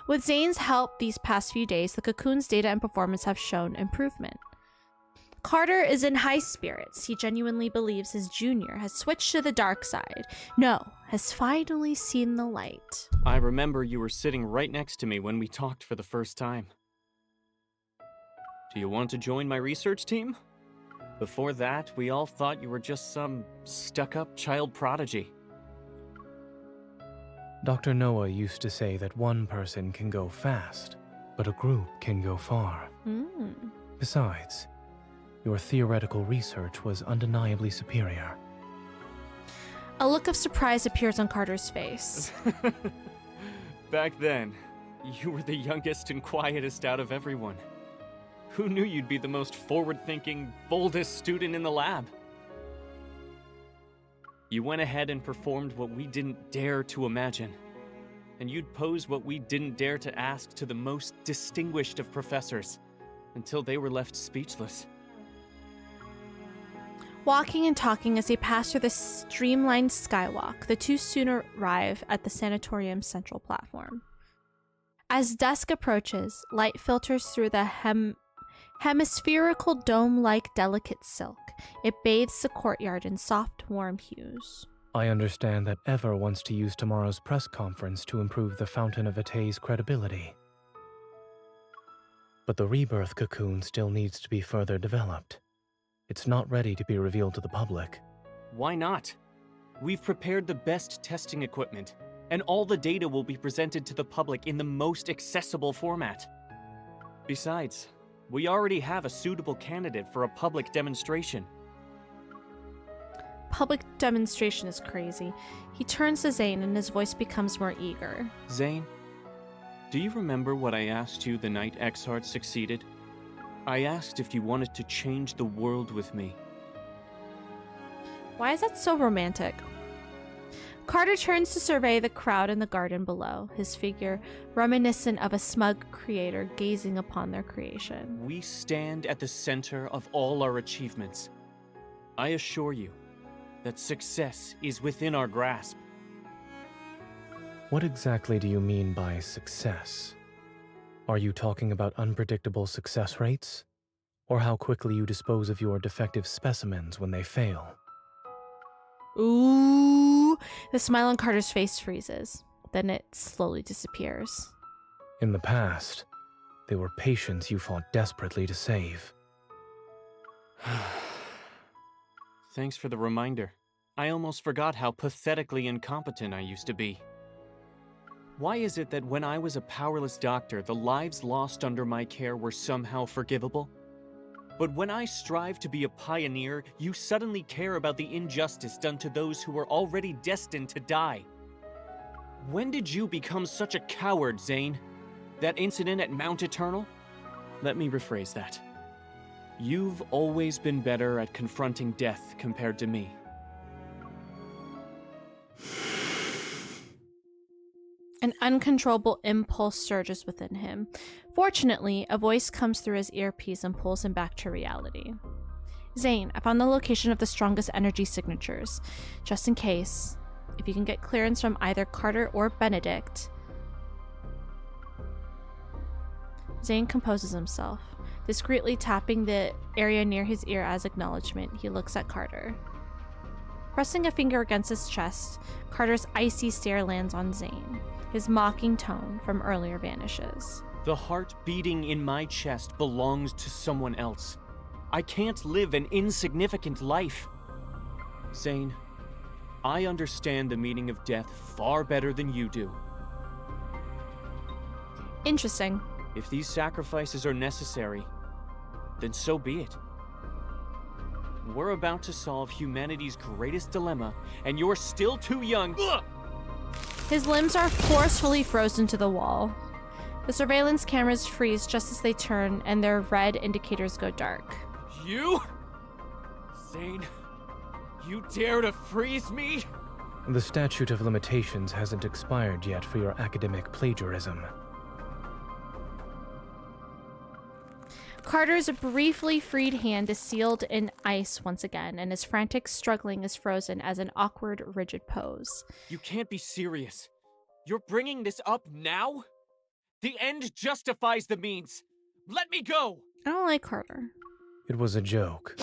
With Zayne's help these past few days, the cocoon's data and performance have shown improvement. Carter is in high spirits. He genuinely believes his junior has switched to the dark side. No, has finally seen the light. I remember you were sitting right next to me when we talked for the first time. Do you want to join my research team? Before that, we all thought you were just some stuck-up child prodigy. Dr. Noah used to say that one person can go fast, but a group can go far. Besides, your theoretical research was undeniably superior. A look of surprise appears on Carter's face. Back then, you were the youngest and quietest out of everyone. Who knew you'd be the most forward-thinking, boldest student in the lab? You went ahead and performed what we didn't dare to imagine. And you'd pose what we didn't dare to ask to the most distinguished of professors, until they were left speechless. Walking and talking as they pass through the streamlined skywalk, the two soon arrive at the sanatorium's central platform. As dusk approaches, light filters through the hemispherical dome-like delicate silk. It bathes the courtyard in soft, warm hues. I understand that Ever wants to use tomorrow's press conference to improve the Fountain of Vitae's credibility. But the Rebirth Cocoon still needs to be further developed. It's not ready to be revealed to the public. Why not? We've prepared the best testing equipment, and all the data will be presented to the public in the most accessible format. Besides, we already have a suitable candidate for a public demonstration. Public demonstration is crazy. He turns to Zayne and his voice becomes more eager. Zayne, do you remember what I asked you the night Exart succeeded? I asked if you wanted to change the world with me. Why is that so romantic? Carter turns to survey the crowd in the garden below, his figure reminiscent of a smug creator gazing upon their creation. We stand at the center of all our achievements. I assure you that success is within our grasp. What exactly do you mean by success? Are you talking about unpredictable success rates? Or how quickly you dispose of your defective specimens when they fail? Ooh! The smile on Carter's face freezes. Then it slowly disappears. In the past, they were patients you fought desperately to save. Thanks for the reminder. I almost forgot how pathetically incompetent I used to be. Why is it that when I was a powerless doctor, the lives lost under my care were somehow forgivable? But when I strive to be a pioneer, you suddenly care about the injustice done to those who were already destined to die. When did you become such a coward, Zayne? That incident at Mount Eternal? Let me rephrase that. You've always been better at confronting death compared to me. An uncontrollable impulse surges within him. Fortunately, a voice comes through his earpiece and pulls him back to reality. Zayne, I found the location of the strongest energy signatures. Just in case, if you can get clearance from either Carter or Benedict. Zayne composes himself, discreetly tapping the area near his ear as acknowledgement. He looks at Carter. Pressing a finger against his chest, Carter's icy stare lands on Zayne. His mocking tone from earlier vanishes. The heart beating in my chest belongs to someone else. I can't live an insignificant life. Zayne, I understand the meaning of death far better than you do. Interesting. If these sacrifices are necessary, then so be it. We're about to solve humanity's greatest dilemma, and you're still too young. Ugh! His limbs are forcefully frozen to the wall. The surveillance cameras freeze just as they turn, and their red indicators go dark. You? Zayne, you dare to freeze me? The statute of limitations hasn't expired yet for your academic plagiarism. Carter's briefly freed hand is sealed in ice once again, and his frantic struggling is frozen as an awkward, rigid pose. You can't be serious. You're bringing this up now? The end justifies the means. Let me go! I don't like Carter. It was a joke.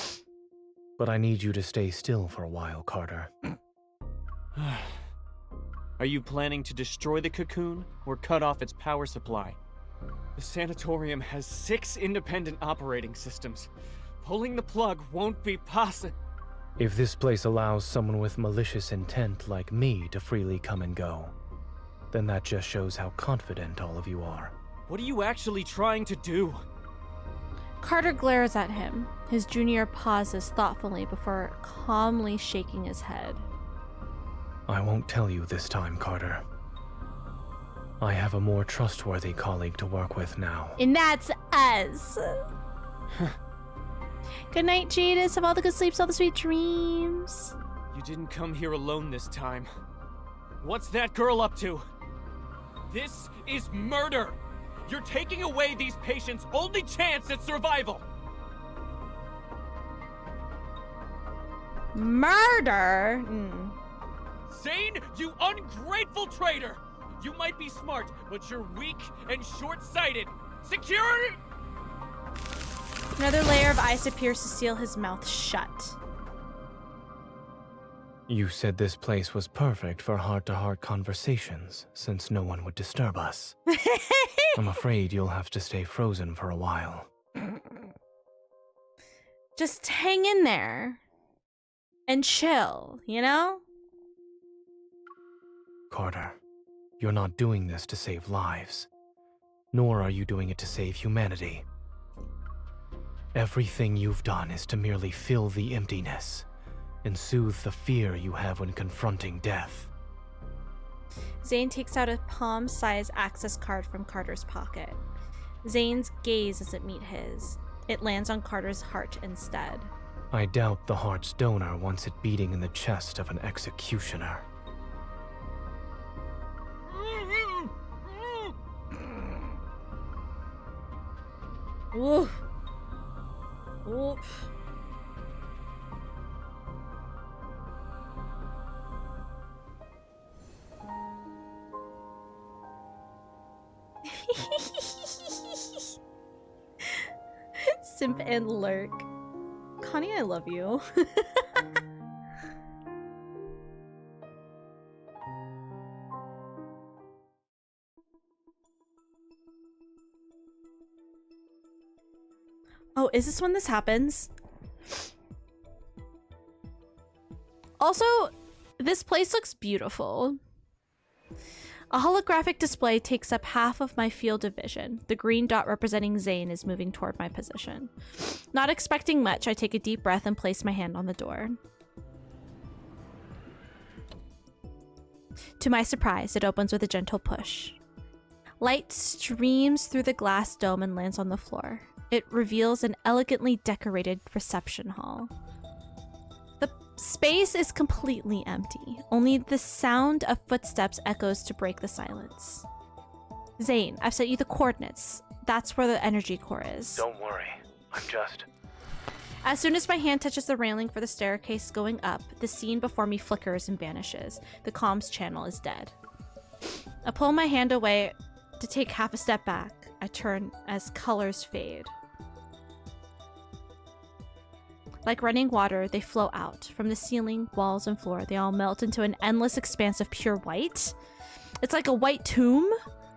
But I need you to stay still for a while, Carter. Are you planning to destroy the cocoon or cut off its power supply? The sanatorium has 6 independent operating systems. Pulling the plug won't be possible. If this place allows someone with malicious intent like me to freely come and go, then that just shows how confident all of you are. What are you actually trying to do? Carter glares at him. His junior pauses thoughtfully before calmly shaking his head. I won't tell you this time, Carter. I have a more trustworthy colleague to work with now. And that's us. Good night, Jadis. Have all the good sleeps, all the sweet dreams. You didn't come here alone this time. What's that girl up to? This is murder! You're taking away these patients' only chance at survival! Murder? Zayne, you ungrateful traitor! You might be smart, but you're weak and short-sighted. Security! Another layer of ice appears to seal his mouth shut. You said this place was perfect for heart-to-heart conversations, since no one would disturb us. I'm afraid you'll have to stay frozen for a while. Just hang in there. And chill, you know? Carter, you're not doing this to save lives. Nor are you doing it to save humanity. Everything you've done is to merely fill the emptiness and soothe the fear you have when confronting death. Zayne takes out a palm-sized access card from Carter's pocket. Zayne's gaze doesn't meet his. It lands on Carter's heart instead. I doubt the heart's donor wants it beating in the chest of an executioner. Oof. Oof. Simp and lurk. Connie, I love you. Oh, is this when this happens? Also, this place looks beautiful. A holographic display takes up half of my field of vision. The green dot representing Zayne is moving toward my position. Not expecting much, I take a deep breath and place my hand on the door. To my surprise, it opens with a gentle push. Light streams through the glass dome and lands on the floor. It reveals an elegantly decorated reception hall. The space is completely empty. Only the sound of footsteps echoes to break the silence. Zayne, I've sent you the coordinates. That's where the energy core is. Don't worry. I'm just... As soon as my hand touches the railing for the staircase going up, the scene before me flickers and vanishes. The comms channel is dead. I pull my hand away to take half a step back. I turn as colors fade. Like running water, they flow out. From the ceiling, walls, and floor, they all melt into an endless expanse of pure white. It's like a white tomb.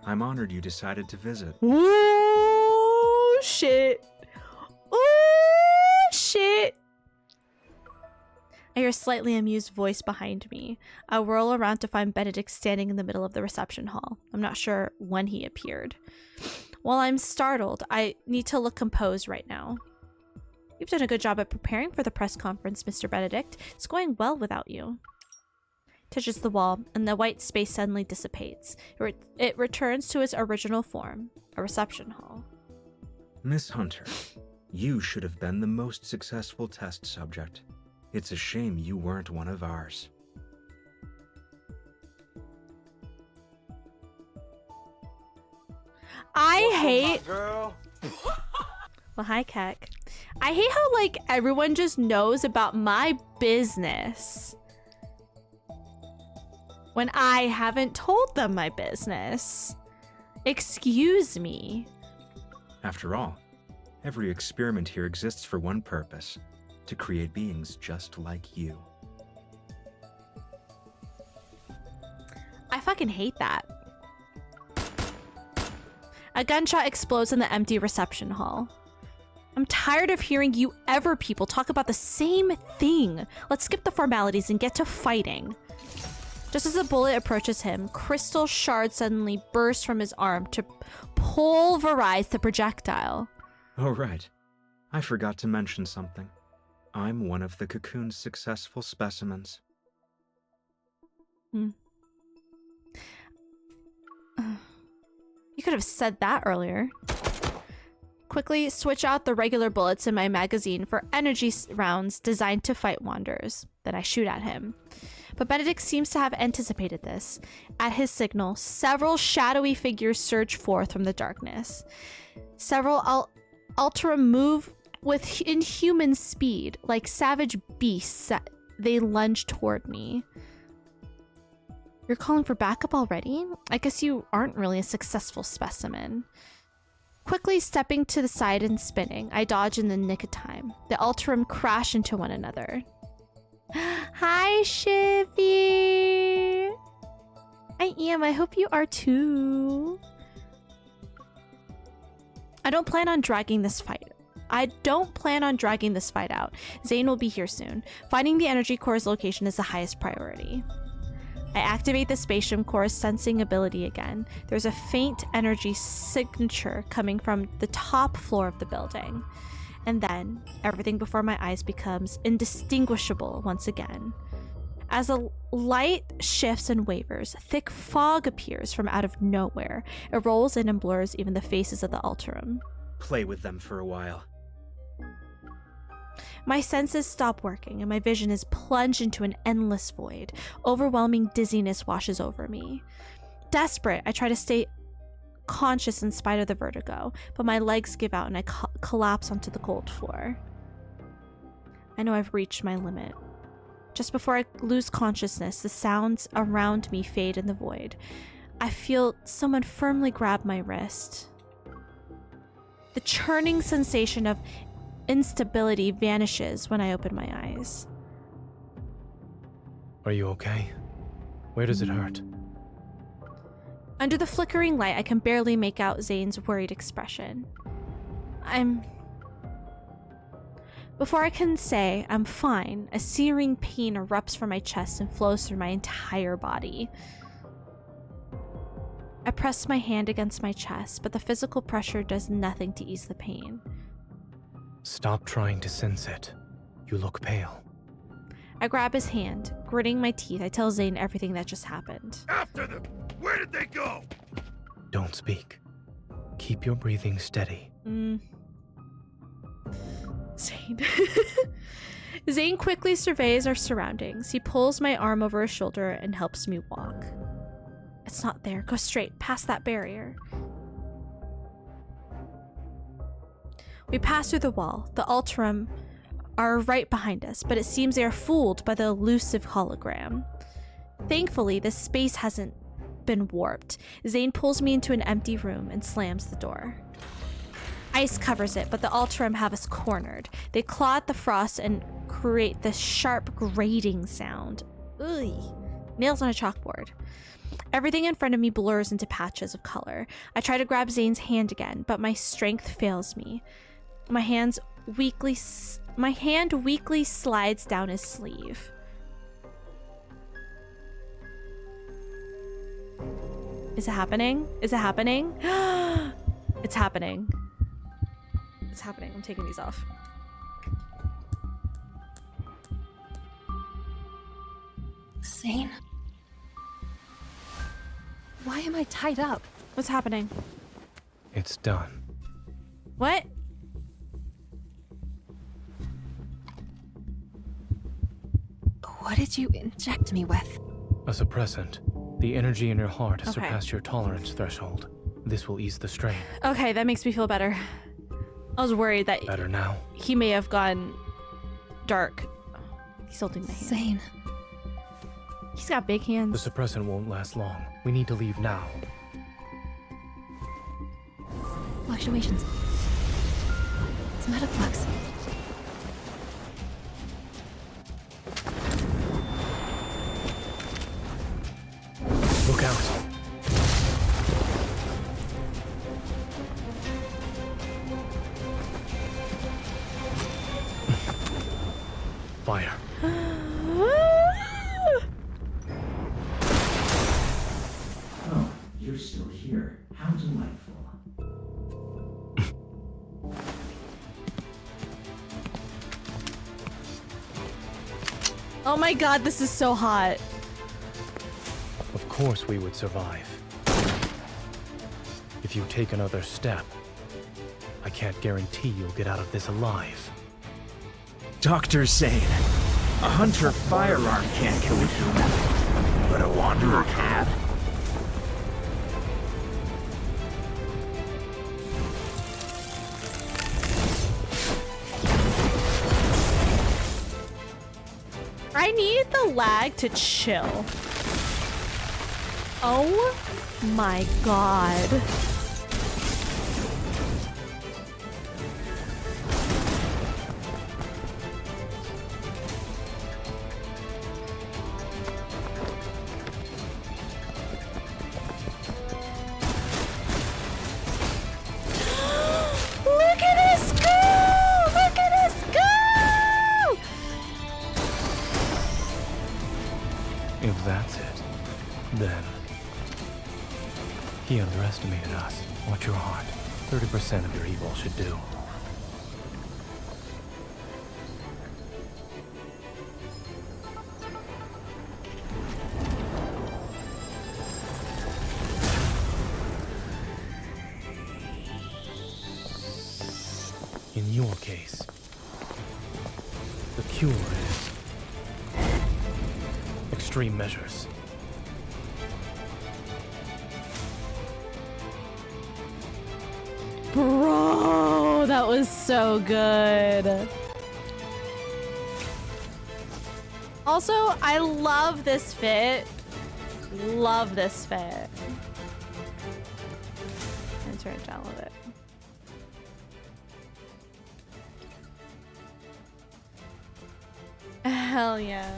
I'm honored you decided to visit. Ooh, shit. Ooh, shit. I hear a slightly amused voice behind me. I whirl around to find Benedict standing in the middle of the reception hall. I'm not sure when he appeared. While I'm startled, I need to look composed right now. You've done a good job at preparing for the press conference, Mr. Benedict. It's going well without you. Touches the wall, and the white space suddenly dissipates. It returns to its original form, a reception hall. Miss Hunter, you should have been the most successful test subject. It's a shame you weren't one of ours. I hate... girl. Well, hi, Keck. I hate how, like, everyone just knows about my business when I haven't told them my business. Excuse me. After all, every experiment here exists for one purpose: to create beings just like you. I fucking hate that. A gunshot explodes in the empty reception hall. I'm tired of hearing you ever people talk about the same thing. Let's skip the formalities and get to fighting. Just as the bullet approaches him, crystal shards suddenly burst from his arm to pulverize the projectile. Oh, right. I forgot to mention something. I'm one of the Cocoon's successful specimens. You could have said that earlier. Quickly switch out the regular bullets in my magazine for energy rounds designed to fight wanderers. Then I shoot at him. But Benedict seems to have anticipated this. At his signal, several shadowy figures surge forth from the darkness. Several Ultra move with inhuman speed, like savage beasts. They lunge toward me. You're calling for backup already? I guess you aren't really a successful specimen. Quickly stepping to the side and spinning, I dodge in the nick of time. The Ultram crash into one another. Hi, Shivy! I am. I hope you are too. I don't plan on dragging this fight out. Zayne will be here soon. Finding the energy core's location is the highest priority. I activate the spatium core's sensing ability again. There's a faint energy signature coming from the top floor of the building. And then, everything before my eyes becomes indistinguishable once again. As the light shifts and wavers, thick fog appears from out of nowhere. It rolls in and blurs even the faces of the Ultram. Play with them for a while. My senses stop working, and my vision is plunged into an endless void. Overwhelming dizziness washes over me. Desperate, I try to stay conscious in spite of the vertigo, but my legs give out and I collapse onto the cold floor. I know I've reached my limit. Just before I lose consciousness, the sounds around me fade in the void. I feel someone firmly grab my wrist. The churning sensation of instability vanishes when I open my eyes. Are you okay? Where does it hurt? Under the flickering light, I can barely make out Zayne's worried expression. Before I can say I'm fine, a searing pain erupts from my chest and flows through my entire body. I press my hand against my chest, but the physical pressure does nothing to ease the pain. Stop trying to sense it. You look pale. I grab his hand. Gritting my teeth, I tell Zayne everything that just happened. After them! Where did they go? Don't speak. Keep your breathing steady. Zayne. Zayne quickly surveys our surroundings. He pulls my arm over his shoulder and helps me walk. It's not there. Go straight, past that barrier. We pass through the wall. The Alterum are right behind us, but it seems they are fooled by the elusive hologram. Thankfully, this space hasn't been warped. Zayne pulls me into an empty room and slams the door. Ice covers it, but the Alterum have us cornered. They claw at the frost and create this sharp grating sound. Ugh. Nails on a chalkboard. Everything in front of me blurs into patches of color. I try to grab Zayne's hand again, but my strength fails me. My hand weakly slides down his sleeve. Is it happening? Is it happening? It's happening. It's happening. I'm taking these off. Zayne? Why am I tied up? What's happening? It's done. What? What did you inject me with? A suppressant. The energy in your heart has Okay. surpassed your tolerance threshold. This will ease the strain. Okay, that makes me feel better. I was worried that Better now? he may have gone dark. He's holding my hand. Zayne. He's got big hands. The suppressant won't last long. We need to leave now. Fluctuations. It's metaflux. Look out. Fire. Oh, you're still here. How delightful. Oh my god, this is so hot. Of course we would survive. If you take another step, I can't guarantee you'll get out of this alive. Dr. Zayne, a hunter firearm can't kill a human, but a wanderer can. I need the lag to chill. Oh my god. Look at us go! Look at us go! If that's it, then... He underestimated us. Watch your heart. 30% of your evil should do. In your case, the cure is extreme measures. Bro, that was so good. Also, I love this fit. Love this fit. And turn it down a little bit. Hell yeah.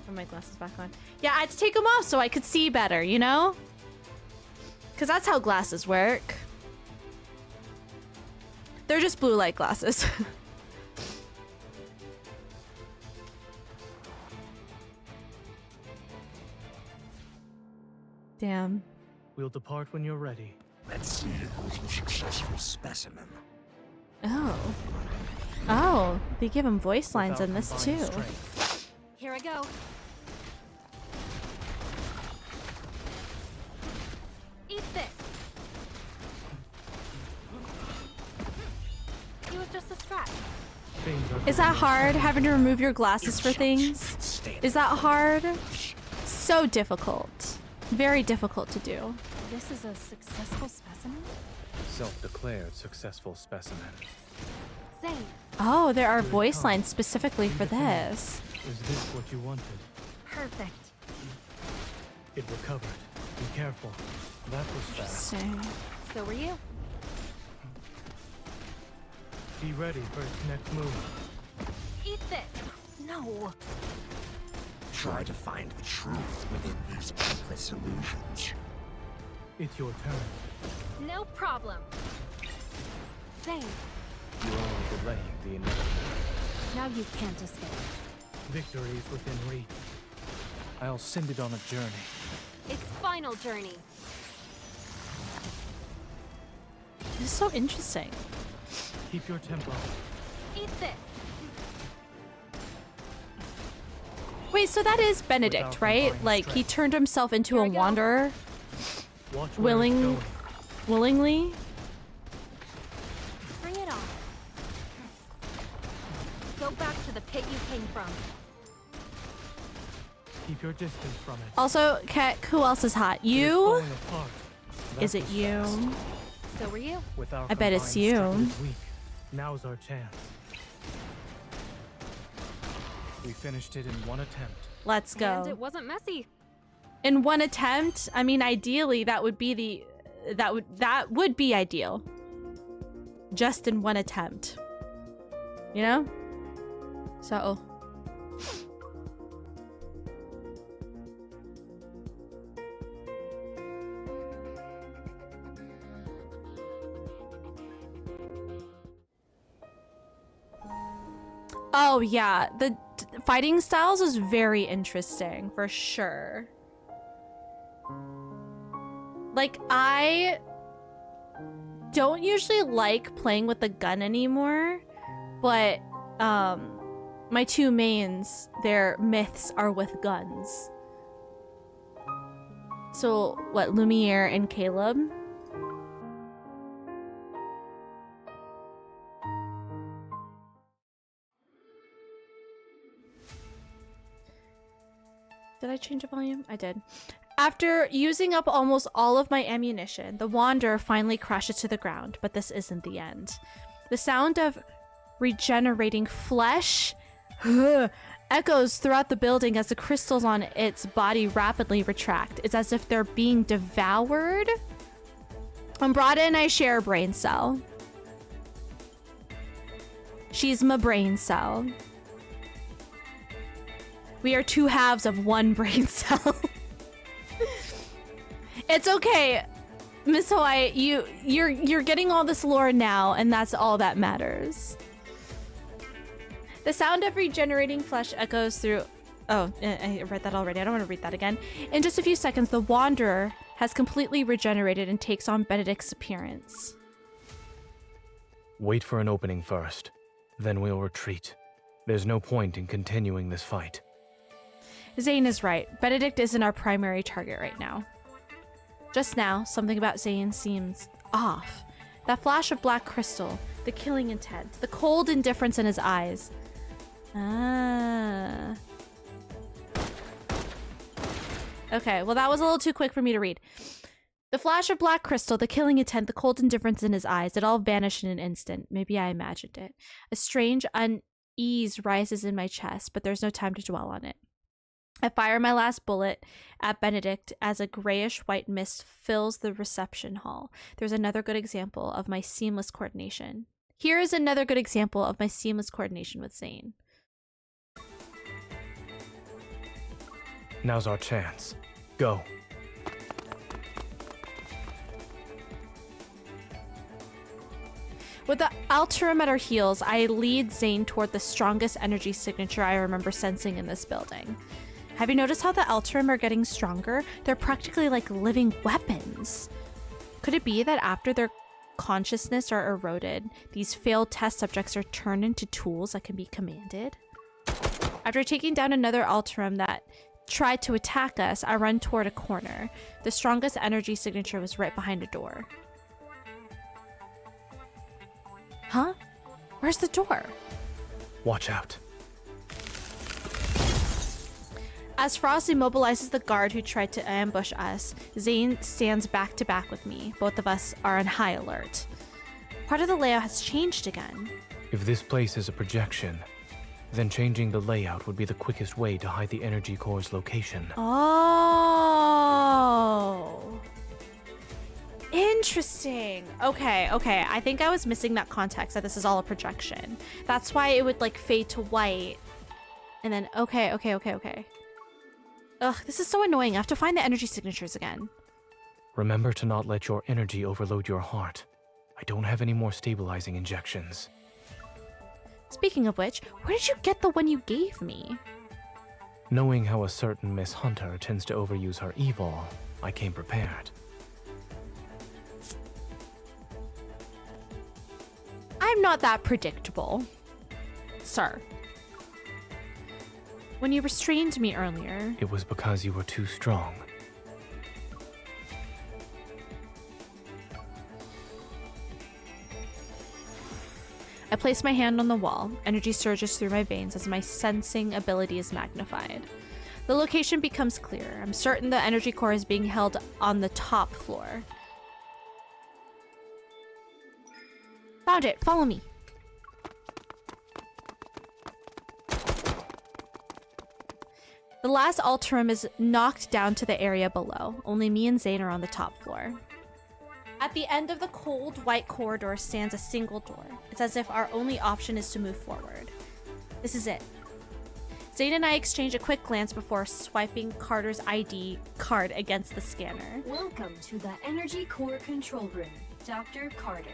Put my glasses back on. Yeah, I had to take them off so I could see better, you know? Because that's how glasses work. They're just blue light glasses. Damn. We'll depart when you're ready. Let's see who's a successful specimen. Oh. Oh, they give him voice lines in this too. Here I go. Eat this. He was just a scratch. Is that hard, having to remove your glasses for things? Is that hard? So difficult. Very difficult to do. This is a successful specimen? Self-declared successful specimen. Zayne. Oh, there are voice lines specifically for this. Is this what you wanted? Perfect. It recovered. Be careful. That was fast. Interesting. So were you. Be ready for its next move. Eat this. No. Try to find the truth within these endless illusions. It's your turn. No problem. Zayne. You're only delaying the inevitable. Now you can't escape. Victory is within reach. I'll send it on a journey. Its final journey. This is so interesting. Keep your tempo. Eat this. Wait, so that is Benedict, right? Like, he turned himself into a wanderer? Willingly? Bring it on. Go back to the pit you came from. Keep your distance from it. Also, Kat, who else is hot? You? Is it you? So were you. I bet it's you. Now's our chance. We finished it in one attempt. Let's go. And it wasn't messy. In one attempt? I mean, ideally, that would be the... That would be ideal. Just in one attempt. You know? So... Oh, yeah. The fighting styles is very interesting, for sure. Like, I don't usually like playing with the gun anymore, but my two mains, their myths are with guns. So, what, Lumiere and Caleb? Did I change the volume? I did. After using up almost all of my ammunition, the Wanderer finally crashes to the ground, but this isn't the end. The sound of regenerating flesh echoes throughout the building as the crystals on its body rapidly retract. It's as if they're being devoured. Umbrata and I share a brain cell. She's my brain cell. We are two halves of one brain cell. It's okay, Miss Hawaii. You're getting all this lore now, and that's all that matters. The sound of regenerating flesh echoes through... Oh, I read that already. I don't want to read that again. In just a few seconds, the Wanderer has completely regenerated and takes on Benedict's appearance. Wait for an opening first. Then we'll retreat. There's no point in continuing this fight. Zayne is right. Benedict isn't our primary target right now. Just now, something about Zayne seems off. That flash of black crystal, the killing intent, the cold indifference in his eyes. Ah. Okay, well that was a little too quick for me to read. The flash of black crystal, the killing intent, the cold indifference in his eyes, it all vanished in an instant. Maybe I imagined it. A strange unease rises in my chest, but there's no time to dwell on it. I fire my last bullet at Benedict as a grayish-white mist fills the reception hall. There's another good example of my seamless coordination. Here is another good example of my seamless coordination with Zayne. Now's our chance. Go. With the Alterum at our heels, I lead Zayne toward the strongest energy signature I remember sensing in this building. Have you noticed how the Elterim are getting stronger? They're practically like living weapons. Could it be that after their consciousness are eroded, these failed test subjects are turned into tools that can be commanded? After taking down another Elterim that tried to attack us, I run toward a corner. The strongest energy signature was right behind a door. Huh? Where's the door? Watch out. As Frost immobilizes the guard who tried to ambush us, Zayne stands back to back with me. Both of us are on high alert. Part of the layout has changed again. If this place is a projection, then changing the layout would be the quickest way to hide the energy core's location. Oh. Interesting. Okay. I think I was missing that context, that this is all a projection. That's why it would like fade to white. And then, okay. Ugh, this is so annoying. I have to find the energy signatures again. Remember to not let your energy overload your heart. I don't have any more stabilizing injections. Speaking of which, where did you get the one you gave me? Knowing how a certain Miss Hunter tends to overuse her evil, I came prepared. I'm not that predictable, sir. When you restrained me earlier... It was because you were too strong. I place my hand on the wall. Energy surges through my veins as my sensing ability is magnified. The location becomes clearer. I'm certain the energy core is being held on the top floor. Found it. Follow me. The last Elterim is knocked down to the area below. Only me and Zayne are on the top floor. At the end of the cold, white corridor stands a single door. It's as if our only option is to move forward. This is it. Zayne and I exchange a quick glance before swiping Carter's ID card against the scanner. Welcome to the Energy Core Control Room, Dr. Carter.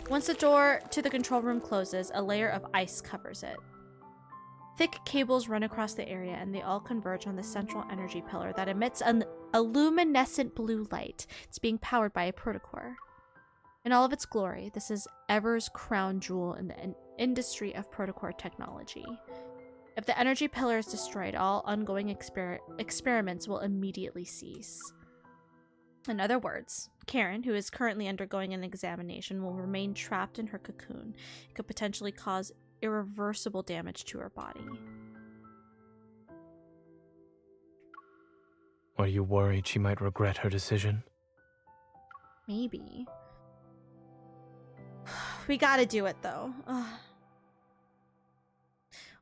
Once the door to the control room closes, a layer of ice covers it. Thick cables run across the area and they all converge on the central energy pillar that emits a luminescent blue light. It's being powered by a protocore. In all of its glory, this is Ever's crown jewel in the industry of protocore technology. If the energy pillar is destroyed, all ongoing experiments will immediately cease. In other words, Karen, who is currently undergoing an examination, will remain trapped in her cocoon. It could potentially cause irreversible damage to her body. Are you worried she might regret her decision? Maybe. We gotta do it, though. Ugh.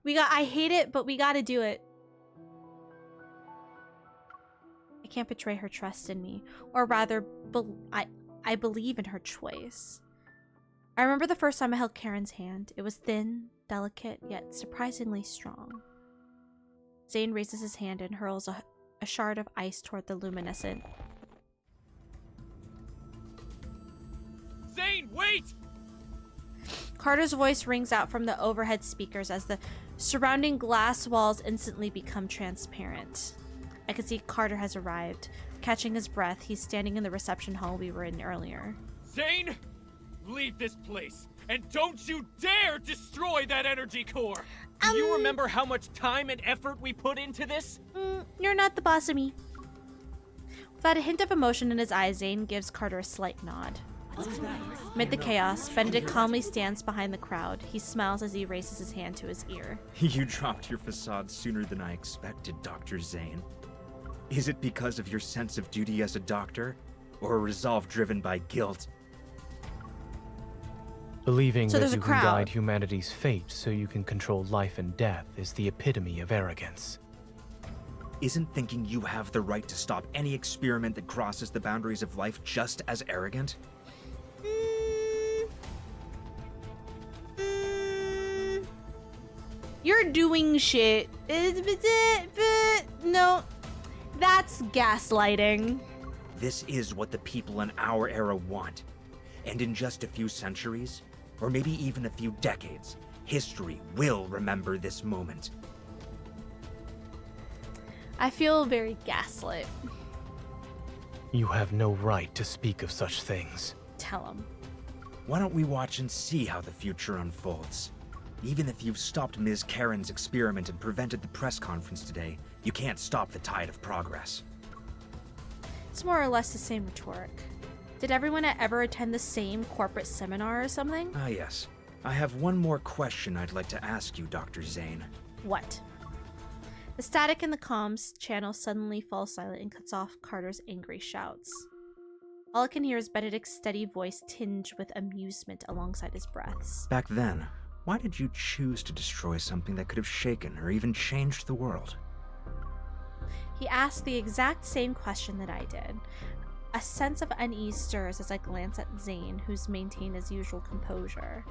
I hate it, but we gotta do it. I can't betray her trust in me. Or rather, I believe in her choice. I remember the first time I held Karen's hand. It was thin, delicate, yet surprisingly strong. Zayne raises his hand and hurls a shard of ice toward the luminescent. Zayne, wait! Carter's voice rings out from the overhead speakers as the surrounding glass walls instantly become transparent. I can see Carter has arrived. Catching his breath, he's standing in the reception hall we were in earlier. Zayne, leave this place, and don't you dare destroy that energy core! Do you remember how much time and effort we put into this? You're not the boss of me. Without a hint of emotion in his eyes, Zayne gives Carter a slight nod. Amid the chaos, Benedict calmly stands behind the crowd. He smiles as he raises his hand to his ear. You dropped your facade sooner than I expected, Dr. Zayne. Is it because of your sense of duty as a doctor, or a resolve driven by guilt? Believing that you can guide humanity's fate so you can control life and death is the epitome of arrogance. Isn't thinking you have the right to stop any experiment that crosses the boundaries of life just as arrogant? You're doing shit. No, that's gaslighting. This is what the people in our era want. And in just a few centuries, or maybe even a few decades, history will remember this moment. I feel very gaslit. You have no right to speak of such things. Tell him. Why don't we watch and see how the future unfolds? Even if you've stopped Ms. Karen's experiment and prevented the press conference today, you can't stop the tide of progress. It's more or less the same rhetoric. Did everyone ever attend the same corporate seminar or something? Ah, yes. I have one more question I'd like to ask you, Dr. Zayne. What? The static in the comms channel suddenly falls silent and cuts off Carter's angry shouts. All I can hear is Benedict's steady voice tinged with amusement alongside his breaths. Back then, why did you choose to destroy something that could have shaken or even changed the world? He asked the exact same question that I did. A sense of unease stirs as I glance at Zayne, who's maintained his usual composure.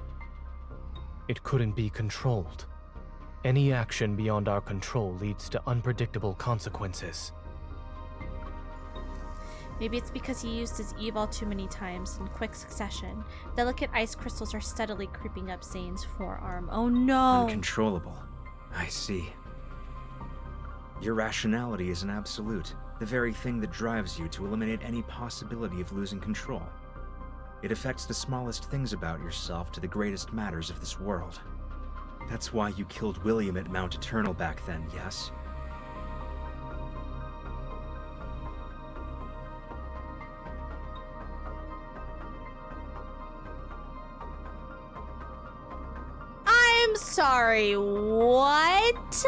It couldn't be controlled. Any action beyond our control leads to unpredictable consequences. Maybe it's because he used his eval too many times in quick succession. Delicate ice crystals are steadily creeping up Zayne's forearm. Oh no! Uncontrollable. I see. Your rationality is an absolute, the very thing that drives you to eliminate any possibility of losing control. It affects the smallest things about yourself to the greatest matters of this world. That's why you killed William at Mount Eternal back then, yes? I'm sorry, what?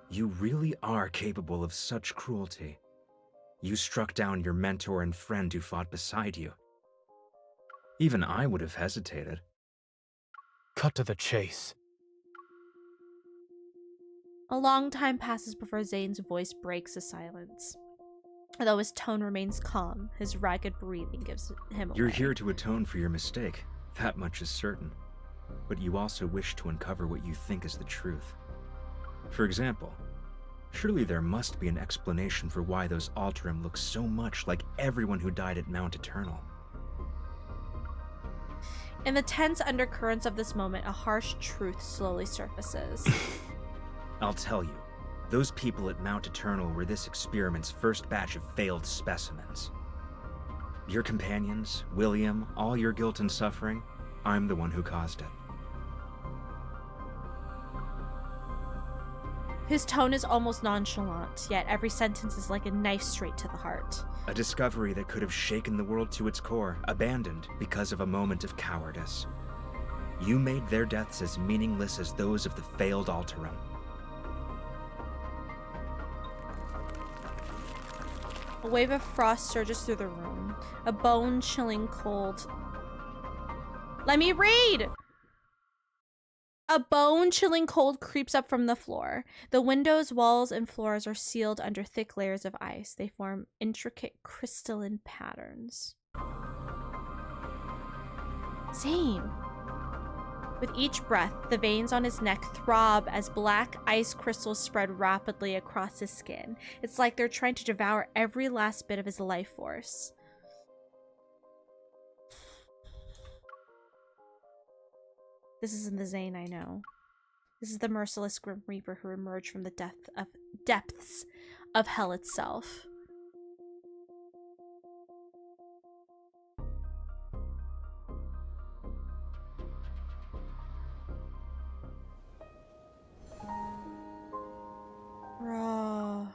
You really are capable of such cruelty. You struck down your mentor and friend who fought beside you. Even I would have hesitated. Cut to the chase. A long time passes before Zayne's voice breaks the silence. Although his tone remains calm, his ragged breathing gives him away. You're here to atone for your mistake. That much is certain. But you also wish to uncover what you think is the truth. For example, surely there must be an explanation for why those Alterum look so much like everyone who died at Mount Eternal. In the tense undercurrents of this moment, a harsh truth slowly surfaces. I'll tell you, those people at Mount Eternal were this experiment's first batch of failed specimens. Your companions, William, all your guilt and suffering, I'm the one who caused it. His tone is almost nonchalant, yet every sentence is like a knife straight to the heart. A discovery that could have shaken the world to its core, abandoned because of a moment of cowardice. You made their deaths as meaningless as those of the failed Alterum. A wave of frost surges through the room. A bone-chilling cold... Let me read! A bone-chilling cold creeps up from the floor. The windows, walls, and floors are sealed under thick layers of ice. They form intricate crystalline patterns. Zayne! With each breath, the veins on his neck throb as black ice crystals spread rapidly across his skin. It's like they're trying to devour every last bit of his life force. This isn't the Zayne I know. This is the merciless Grim Reaper who emerged from the depths of hell itself. Bro.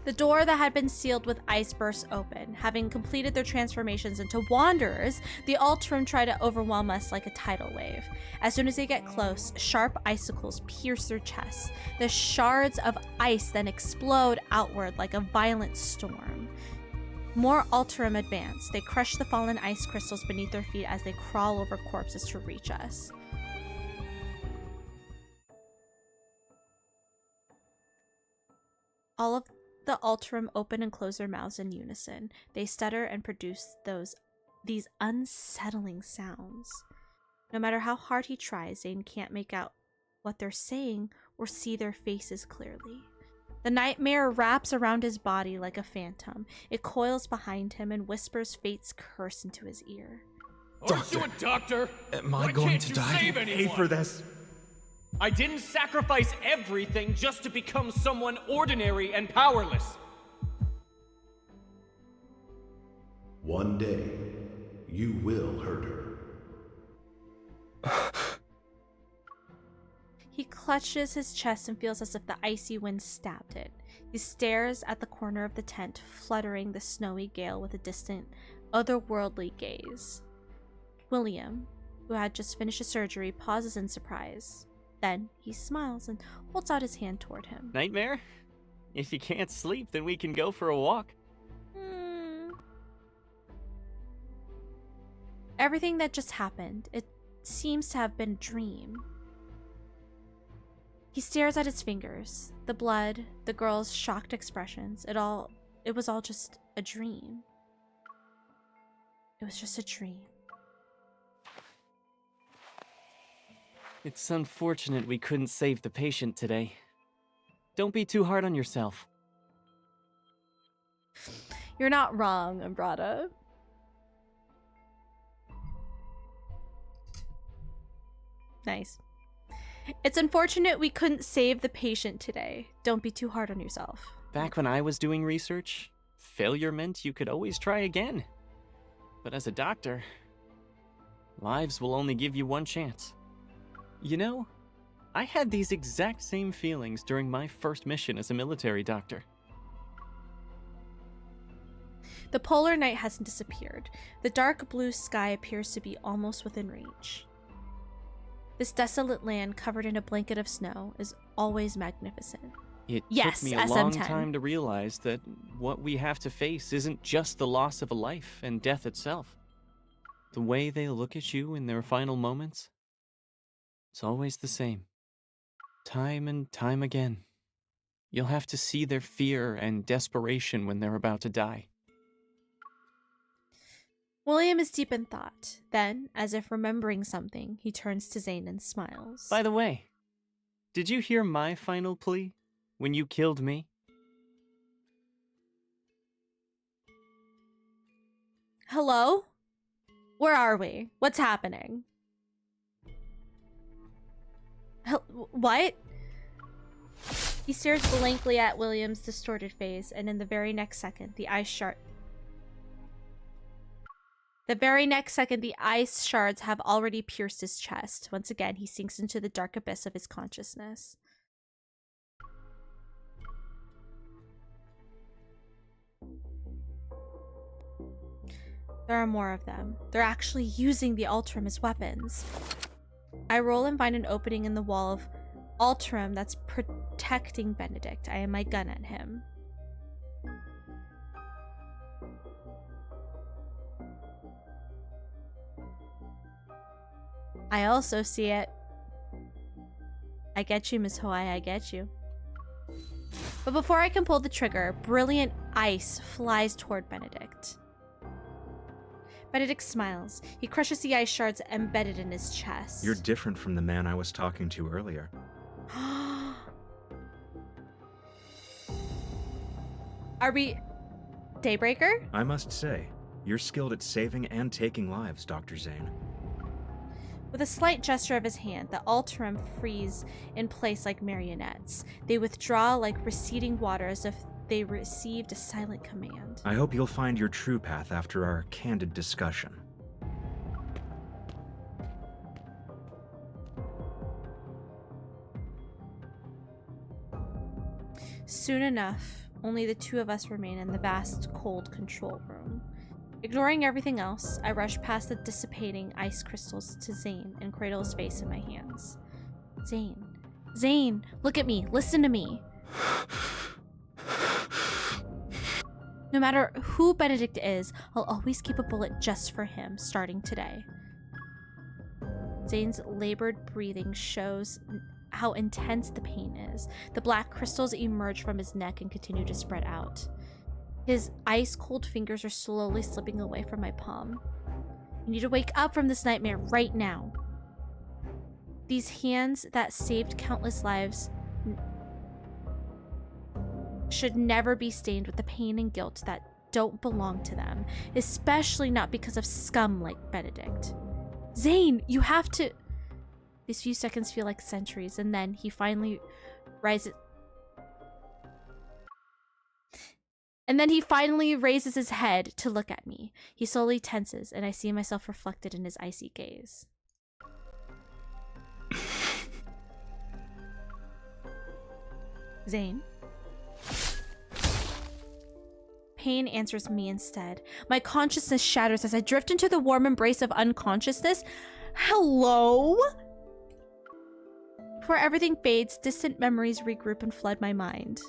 The door that had been sealed with ice bursts open. Having completed their transformations into wanderers, the Alterum try to overwhelm us like a tidal wave. As soon as they get close, sharp icicles pierce their chests. The shards of ice then explode outward like a violent storm. More Alterum advance. They crush the fallen ice crystals beneath their feet as they crawl over corpses to reach us. All of the Alterum open and close their mouths in unison. They stutter and produce those these unsettling sounds. No matter how hard he tries, Zayne can't make out what they're saying or see their faces clearly. The nightmare wraps around his body like a phantom. It coils behind him and whispers fate's curse into his ear. Aren't you a doctor? Am I going to die? Pay for this? I didn't sacrifice everything just to become someone ordinary and powerless. One day, you will hurt her. He clutches his chest and feels as if the icy wind stabbed it. He stares at the corner of the tent, fluttering the snowy gale with a distant, otherworldly gaze. William, who had just finished a surgery, pauses in surprise. Then he smiles and holds out his hand toward him. Nightmare? If you can't sleep, then we can go for a walk. Everything that just happened, it seems to have been a dream. He stares at his fingers, the blood, the girl's shocked expressions. It was all just a dream. It was just a dream. It's unfortunate we couldn't save the patient today. Don't be too hard on yourself. You're not wrong, Umbrata. Nice. It's unfortunate we couldn't save the patient today. Don't be too hard on yourself. Back when I was doing research, failure meant you could always try again. But as a doctor, lives will only give you one chance. You know, I had these exact same feelings during my first mission as a military doctor. The polar night hasn't disappeared. The dark blue sky appears to be almost within reach. This desolate land covered in a blanket of snow is always magnificent. It Yes, took me a long SM10. time to realize that what we have to face isn't just the loss of a life and death itself. The way they look at you in their final moments, it's always the same. Time and time again. You'll have to see their fear and desperation when they're about to die. William is deep in thought. Then, as if remembering something, he turns to Zayne and smiles. By the way, did you hear my final plea when you killed me? Hello? Where are we? What's happening? What? He stares blankly at William's distorted face, and in the very next second, the ice shards have already pierced his chest. Once again, he sinks into the dark abyss of his consciousness. There are more of them. They're actually using the Ultram as weapons. I roll and find an opening in the wall of Ultram that's protecting Benedict. I aim my gun at him. I also see it. I get you, Miss Hawaii, I get you. But before I can pull the trigger, brilliant ice flies toward Benedict. Benedict smiles. He crushes the ice shards embedded in his chest. You're different from the man I was talking to earlier. Are we... Daybreaker? I must say, you're skilled at saving and taking lives, Dr. Zayne. With a slight gesture of his hand, the Ultram freeze in place like marionettes. They withdraw like receding water as if they received a silent command. I hope you'll find your true path after our candid discussion. Soon enough, only the two of us remain in the vast, cold control room. Ignoring everything else, I rush past the dissipating ice crystals to Zayne and cradle his face in my hands. Zayne. Zayne, look at me. Listen to me. No matter who Benedict is, I'll always keep a bullet just for him, starting today. Zayne's labored breathing shows how intense the pain is. The black crystals emerge from his neck and continue to spread out. His ice-cold fingers are slowly slipping away from my palm. You need to wake up from this nightmare right now. These hands that saved countless lives should never be stained with the pain and guilt that don't belong to them, especially not because of scum like Benedict. Zayne, you have to... These few seconds feel like centuries, and then he finally rises... And then he finally raises his head to look at me. He slowly tenses, and I see myself reflected in his icy gaze. Zayne? Pain answers me instead. My consciousness shatters as I drift into the warm embrace of unconsciousness. Hello? Before everything fades, distant memories regroup and flood my mind.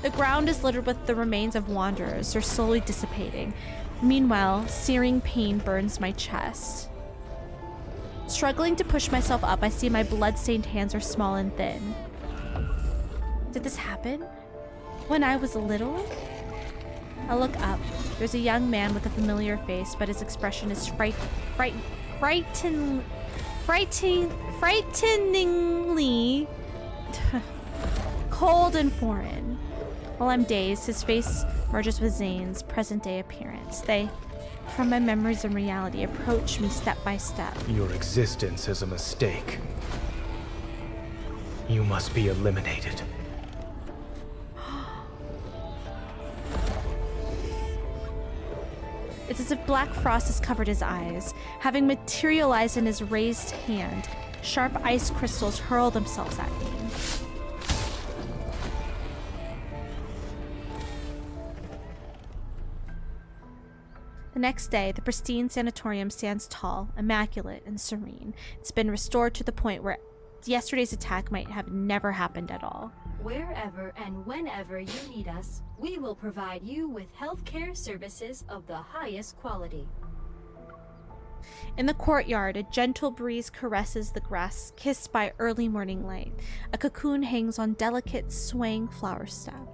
The ground is littered with the remains of wanderers. They're slowly dissipating. Meanwhile, searing pain burns my chest. Struggling to push myself up, I see my blood-stained hands are small and thin. Did this happen when I was little? I look up. There's a young man with a familiar face, but his expression is frighteningly cold and foreign. While I'm dazed, his face merges with Zayne's present-day appearance. They, from my memories and reality, approach me step by step. Your existence is a mistake. You must be eliminated. It's as if black frost has covered his eyes. Having materialized in his raised hand, sharp ice crystals hurl themselves at me. The next day, the pristine sanatorium stands tall, immaculate, and serene. It's been restored to the point where yesterday's attack might have never happened at all. Wherever and whenever you need us, we will provide you with healthcare services of the highest quality. In the courtyard, a gentle breeze caresses the grass, kissed by early morning light. A cocoon hangs on delicate, swaying flower stem.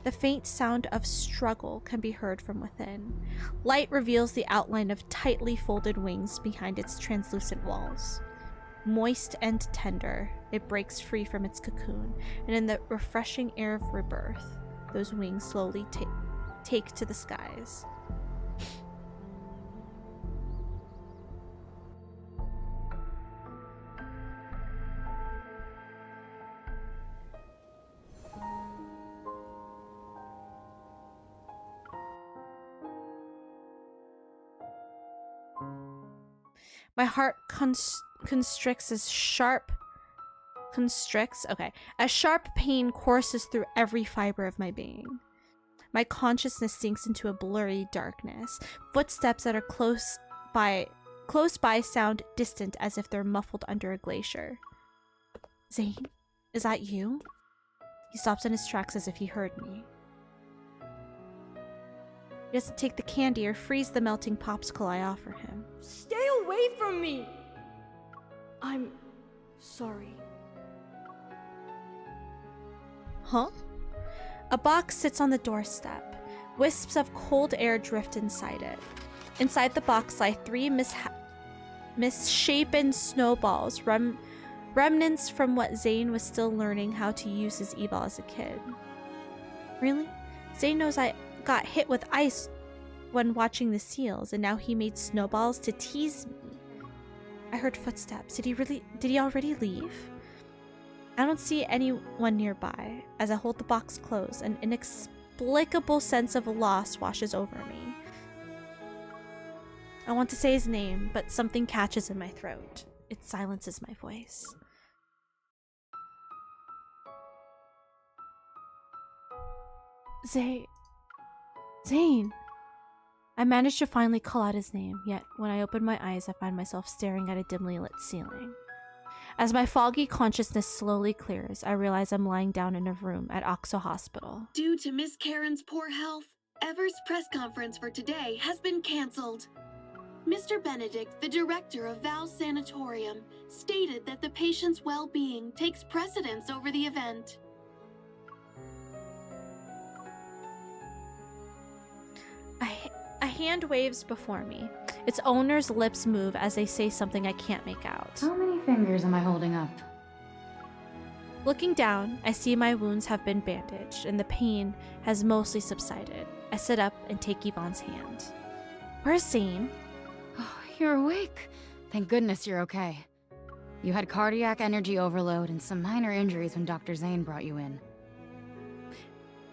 The faint sound of struggle can be heard from within. Light reveals the outline of tightly folded wings behind its translucent walls. Moist and tender, it breaks free from its cocoon, and in the refreshing air of rebirth, those wings slowly take to the skies. My heart constricts as sharp pain courses through every fiber of my being. My consciousness sinks into a blurry darkness. Footsteps that are close by sound distant, as if they're muffled under a glacier. Zayne, is that you? He stops in his tracks as if he heard me. He doesn't take the candy or freeze the melting popsicle I offer him. Stay away from me! I'm sorry. Huh? A box sits on the doorstep. Wisps of cold air drift inside it. Inside the box lie 3 misshapen snowballs, remnants from what Zayne was still learning how to use his e-ball as a kid. Really? Zayne knows I got hit with ice when watching the seals, and now he made snowballs to tease me. I heard footsteps. Did he already leave? I don't see anyone nearby. As I hold the box closed, an inexplicable sense of loss washes over me. I want to say his name, but something catches in my throat. It silences my voice. Zayne. I managed to finally call out his name, yet when I open my eyes, I find myself staring at a dimly lit ceiling. As my foggy consciousness slowly clears, I realize I'm lying down in a room at Oxo Hospital. Due to Miss Karen's poor health, Ever's press conference for today has been cancelled. Mr. Benedict, the director of Val's Sanatorium, stated that the patient's well-being takes precedence over the event. hand waves before me. Its owner's lips move as they say something I can't make out. How many fingers am I holding up? Looking down, I see my wounds have been bandaged and the pain has mostly subsided. I sit up and take Yvonne's hand. Where's Zayne? Oh, you're awake. Thank goodness you're okay. You had cardiac energy overload and some minor injuries when Dr. Zayne brought you in.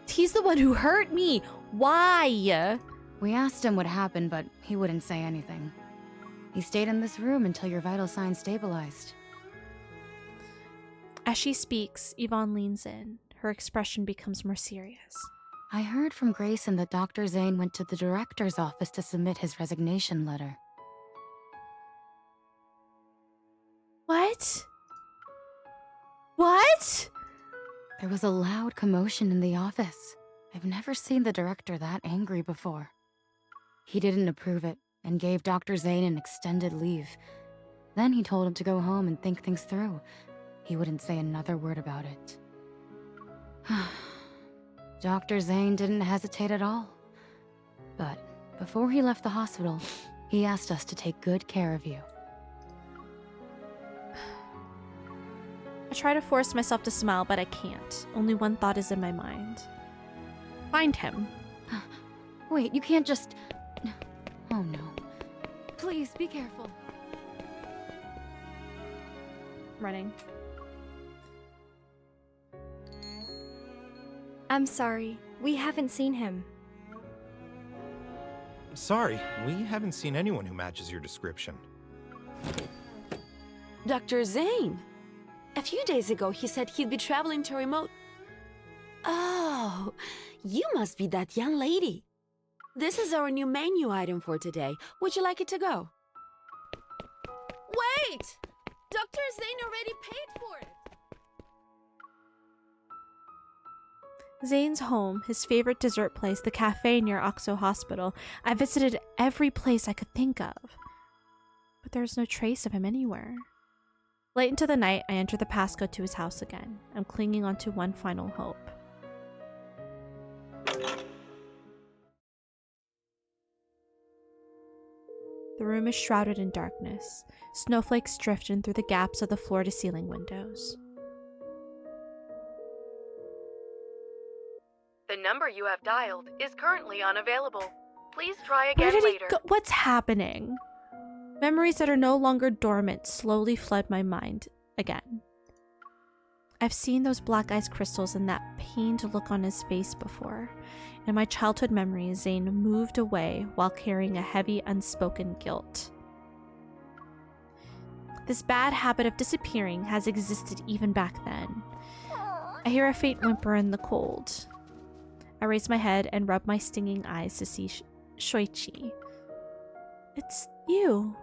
He's the one who hurt me. Why? We asked him what happened, but he wouldn't say anything. He stayed in this room until your vital signs stabilized. As she speaks, Yvonne leans in. Her expression becomes more serious. I heard from Grayson that Dr. Zayne went to the director's office to submit his resignation letter. What? What? There was a loud commotion in the office. I've never seen the director that angry before. He didn't approve it and gave Dr. Zayne an extended leave. Then he told him to go home and think things through. He wouldn't say another word about it. Dr. Zayne didn't hesitate at all. But before he left the hospital, he asked us to take good care of you. I try to force myself to smile, but I can't. Only one thought is in my mind. Find him. Wait, you can't just... Oh no. Please, be careful. Running. I'm sorry. We haven't seen him. Sorry, we haven't seen anyone who matches your description. Dr. Zayne! A few days ago, he said he'd be traveling to remote... Oh, you must be that young lady. This is our new menu item for today. Would you like it to go? Wait! Dr. Zayne already paid for it! Zayne's home, his favorite dessert place, the cafe near Oxo Hospital. I visited every place I could think of. But there's no trace of him anywhere. Late into the night, I enter the passcode to his house again. I'm clinging onto one final hope. The room is shrouded in darkness. Snowflakes drift in through the gaps of the floor-to-ceiling windows. The number you have dialed is currently unavailable. Please try Where again did later. he go? What's happening? Memories that are no longer dormant slowly flood my mind again. I've seen those black ice crystals and that pained look on his face before. In my childhood memories, Zayne moved away while carrying a heavy, unspoken guilt. This bad habit of disappearing has existed even back then. I hear a faint whimper in the cold. I raise my head and rub my stinging eyes to see Shoichi. It's you.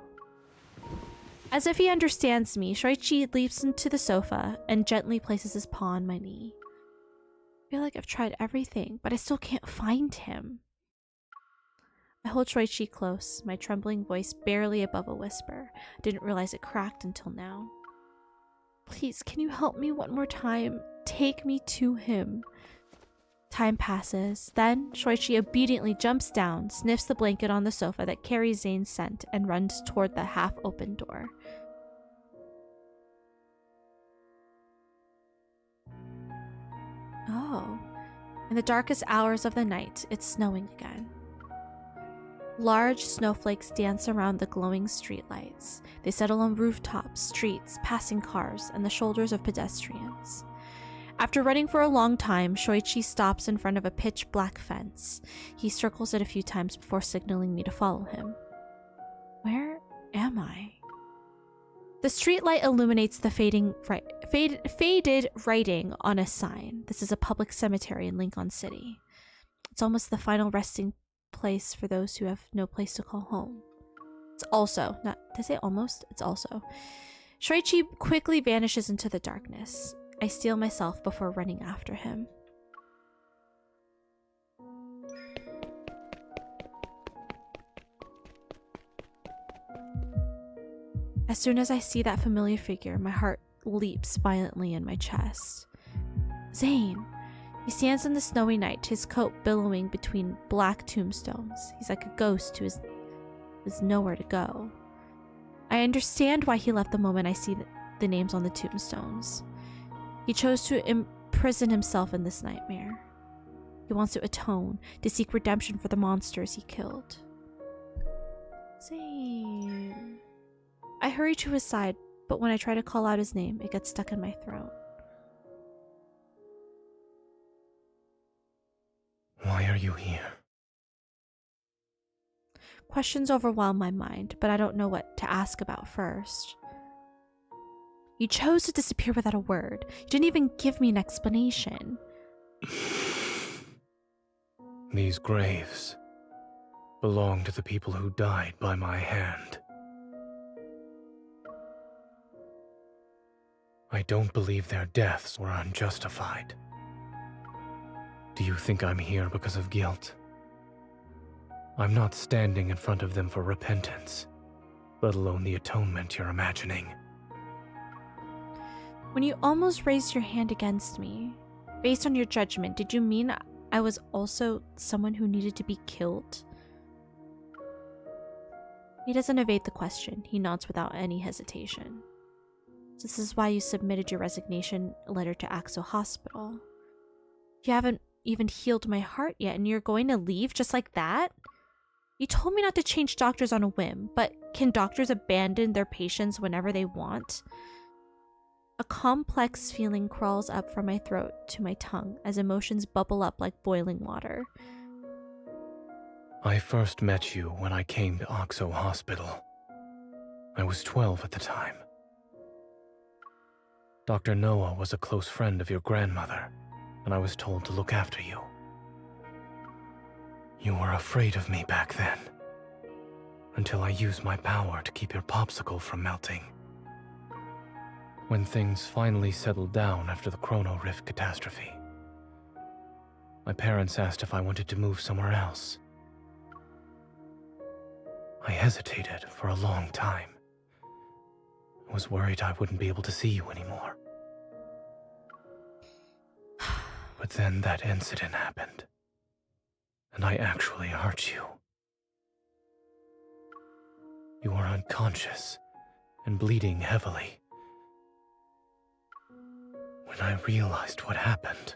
As if he understands me, Shoichi leaps into the sofa and gently places his paw on my knee. I feel like I've tried everything, but I still can't find him. I hold Shoichi close, my trembling voice barely above a whisper. I didn't realize it cracked until now. Please, can you help me one more time? Take me to him. Time passes. Then, Shoichi obediently jumps down, sniffs the blanket on the sofa that carries Zayne's scent, and runs toward the half-open door. Oh. In the darkest hours of the night, it's snowing again. Large snowflakes dance around the glowing streetlights. They settle on rooftops, streets, passing cars, and the shoulders of pedestrians. After running for a long time, Shoichi stops in front of a pitch-black fence. He circles it a few times before signaling me to follow him. Where am I? The streetlight illuminates the faded writing on a sign. This is a public cemetery in Lincoln City. It's almost the final resting place for those who have no place to call home. It's also, not to say almost, it's also. Shoichi quickly vanishes into the darkness. I steel myself before running after him. As soon as I see that familiar figure, my heart leaps violently in my chest. Zayne, He stands in the snowy night, his coat billowing between black tombstones. He's like a ghost who is nowhere to go. I understand why he left the moment I see the names on the tombstones. He chose to imprison himself in this nightmare. He wants to atone, to seek redemption for the monsters he killed. Zayne. I hurry to his side, but when I try to call out his name, it gets stuck in my throat. Why are you here? Questions overwhelm my mind, but I don't know what to ask about first. You chose to disappear without a word. You didn't even give me an explanation. These graves belong to the people who died by my hand. I don't believe their deaths were unjustified. Do you think I'm here because of guilt? I'm not standing in front of them for repentance, let alone the atonement you're imagining. When you almost raised your hand against me, based on your judgment, did you mean I was also someone who needed to be killed? He doesn't evade the question. He nods without any hesitation. This is why you submitted your resignation letter to Axo Hospital. You haven't even healed my heart yet, and you're going to leave just like that? You told me not to change doctors on a whim, but can doctors abandon their patients whenever they want? A complex feeling crawls up from my throat to my tongue as emotions bubble up like boiling water. I first met you when I came to Oxo Hospital. I was 12 at the time. Dr. Noah was a close friend of your grandmother, and I was told to look after you. You were afraid of me back then, until I used my power to keep your popsicle from melting. When things finally settled down after the Chrono Rift catastrophe, my parents asked if I wanted to move somewhere else. I hesitated for a long time. I was worried I wouldn't be able to see you anymore. But then that incident happened, and I actually hurt you. You were unconscious and bleeding heavily. When I realized what happened,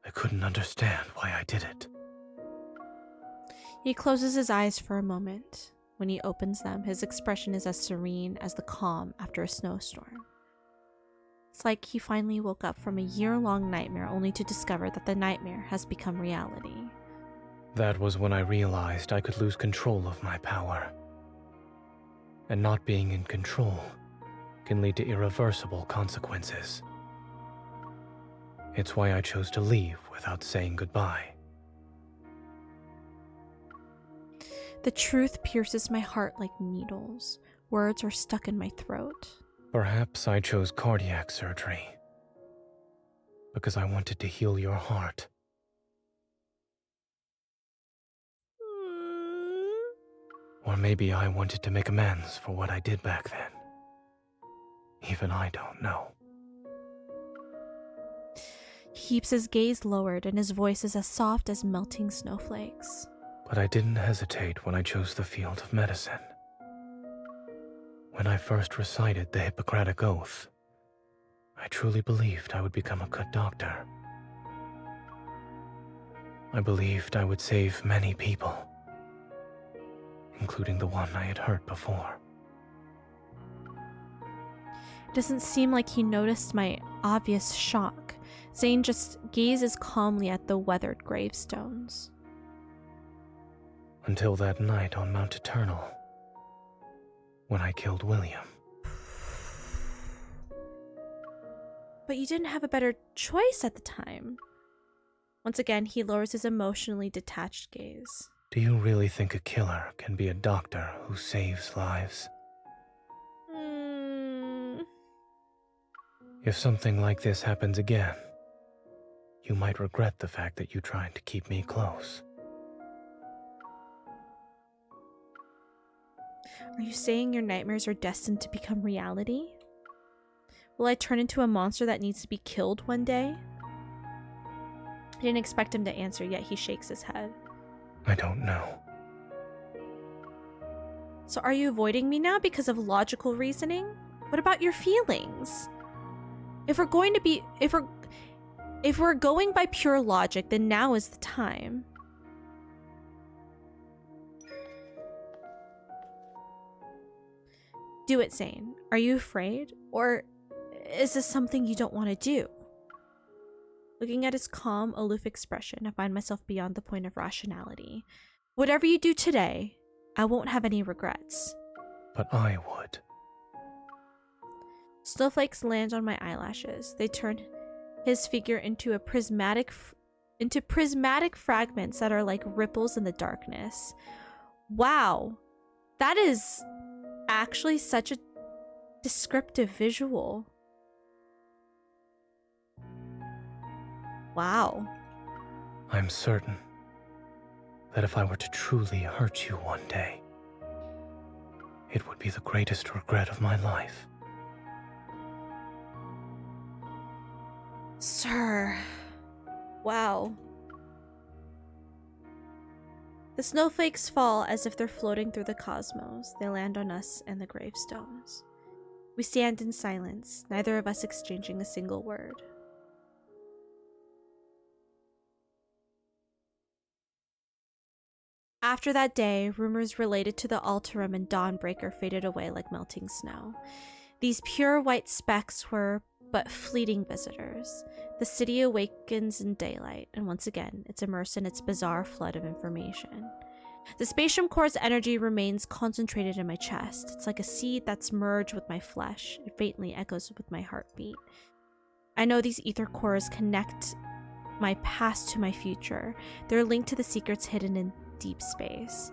I couldn't understand why I did it. He closes his eyes for a moment. When he opens them, his expression is as serene as the calm after a snowstorm. It's like he finally woke up from a year-long nightmare only to discover that the nightmare has become reality. That was when I realized I could lose control of my power. And not being in control can lead to irreversible consequences. It's why I chose to leave without saying goodbye. The truth pierces my heart like needles. Words are stuck in my throat. Perhaps I chose cardiac surgery because I wanted to heal your heart. Or maybe I wanted to make amends for what I did back then. Even I don't know. He keeps his gaze lowered and his voice is as soft as melting snowflakes. But I didn't hesitate when I chose the field of medicine. When I first recited the Hippocratic Oath, I truly believed I would become a good doctor. I believed I would save many people, including the one I had hurt before. It doesn't seem like he noticed my obvious shock. Zayne just gazes calmly at the weathered gravestones. Until that night on Mount Eternal, when I killed William. But you didn't have a better choice at the time. Once again, he lowers his emotionally detached gaze. Do you really think a killer can be a doctor who saves lives? If something like this happens again, you might regret the fact that you tried to keep me close. Are you saying your nightmares are destined to become reality? Will I turn into a monster that needs to be killed one day? I didn't expect him to answer, yet he shakes his head. I don't know. So are you avoiding me now because of logical reasoning? What about your feelings? If we're going by pure logic, then now is the time. Do it, Zayne. Are you afraid? Or is this something you don't want to do? Looking at his calm, aloof expression, I find myself beyond the point of rationality. Whatever you do today, I won't have any regrets. But I would. Snowflakes land on my eyelashes. They turn his figure into prismatic fragments that are like ripples in the darkness. Wow. That is actually such a descriptive visual. Wow. I'm certain that if I were to truly hurt you one day, it would be the greatest regret of my life. Sir. Wow. The snowflakes fall as if they're floating through the cosmos. They land on us and the gravestones. We stand in silence, neither of us exchanging a single word. After that day, rumors related to the Alterum and Dawnbreaker faded away like melting snow. These pure white specks were but fleeting visitors. The city awakens in daylight, and once again, it's immersed in its bizarre flood of information. The Spatium Core's energy remains concentrated in my chest. It's like a seed that's merged with my flesh. It faintly echoes with my heartbeat. I know these ether cores connect my past to my future. They're linked to the secrets hidden in Deepspace.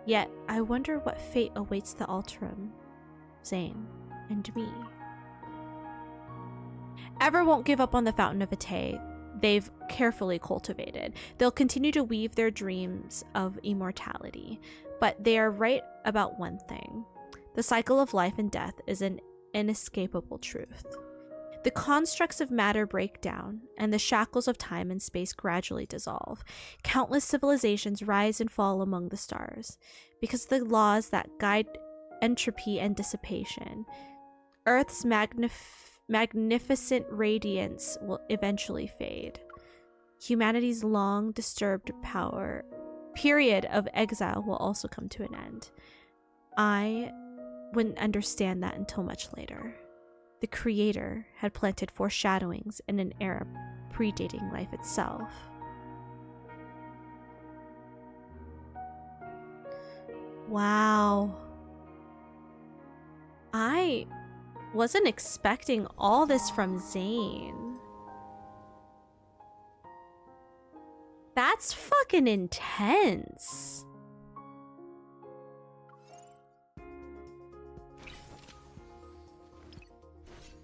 Yet, I wonder what fate awaits the Alterum, Zayne, and me. Ever won't give up on the Fountain of Vitae they've carefully cultivated. They'll continue to weave their dreams of immortality, but they are right about one thing. The cycle of life and death is an inescapable truth. The constructs of matter break down, and the shackles of time and space gradually dissolve. Countless civilizations rise and fall among the stars. Because of the laws that guide entropy and dissipation, Earth's magnificent radiance will eventually fade. Humanity's long disturbed period of exile will also come to an end. I wouldn't understand that until much later. The Creator had planted foreshadowings in an era predating life itself. Wow. I wasn't expecting all this from Zayne. That's fucking intense.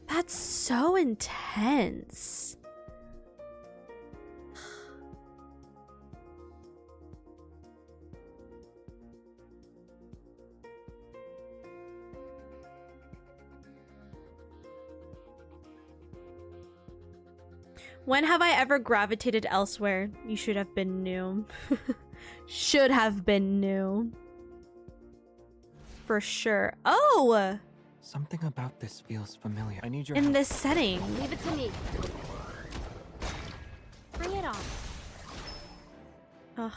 That's so intense. When have I ever gravitated elsewhere? You should have been new. Should have been new. For sure. Oh! Something about this feels familiar. I need your in help. this setting. Leave it to me. Bring it on. Ugh.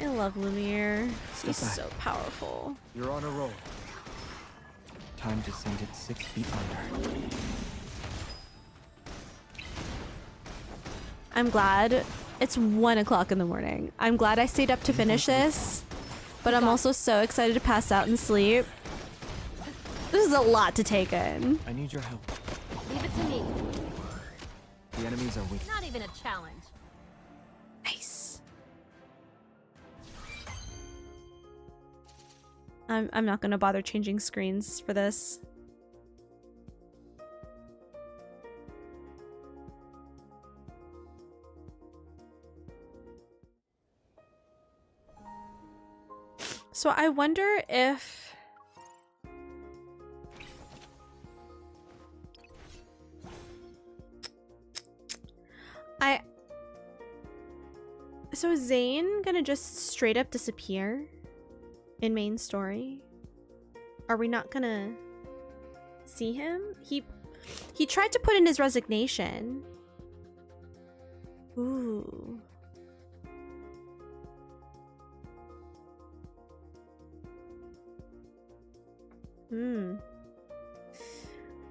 I love Lumiere. He's Step back. so powerful. You're on a roll. Time to send it 6 feet under. I'm glad it's 1 o'clock in the morning. I'm glad I stayed up to finish this, but I'm also so excited to pass out and sleep. This is a lot to take in. I need your help. Leave it to me. The enemies are weak. Not even a challenge. Nice. I'm not gonna bother changing screens for this. So I wonder if So is Zayne gonna just straight up disappear in main story? Are we not gonna see him? He tried to put in his resignation. Ooh.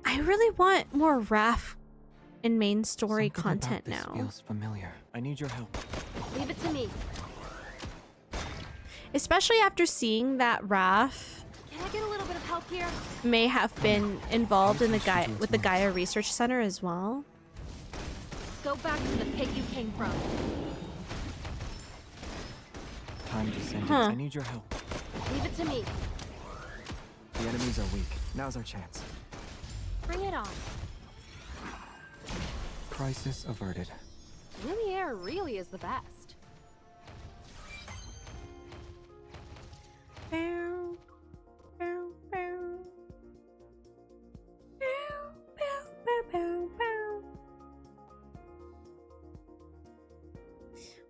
I really want more Raph in main story content now. Feels familiar. I need your help. Leave it to me. Especially after seeing that Raph Can I get a little bit of help here? may have been involved in the Gaia Research Center as well. Go back to the pit you came from. Time descendants. Huh. I need your help. Leave it to me. The enemies are weak. Now's our chance. Bring it on. Crisis averted. Lumiere really is the best.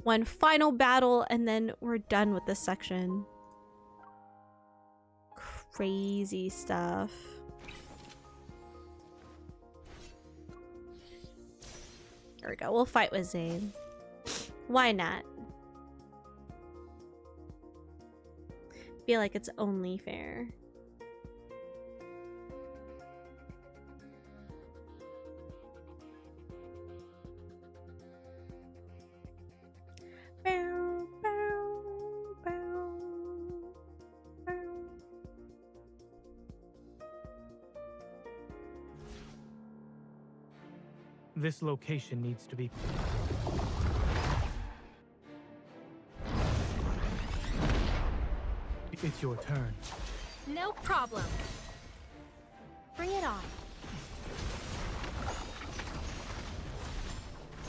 One final battle and then we're done with this section. Crazy stuff. There we go. We'll fight with Zayne. Why not? Feel like it's only fair. This location needs to be... It's your turn. No problem. Bring it on.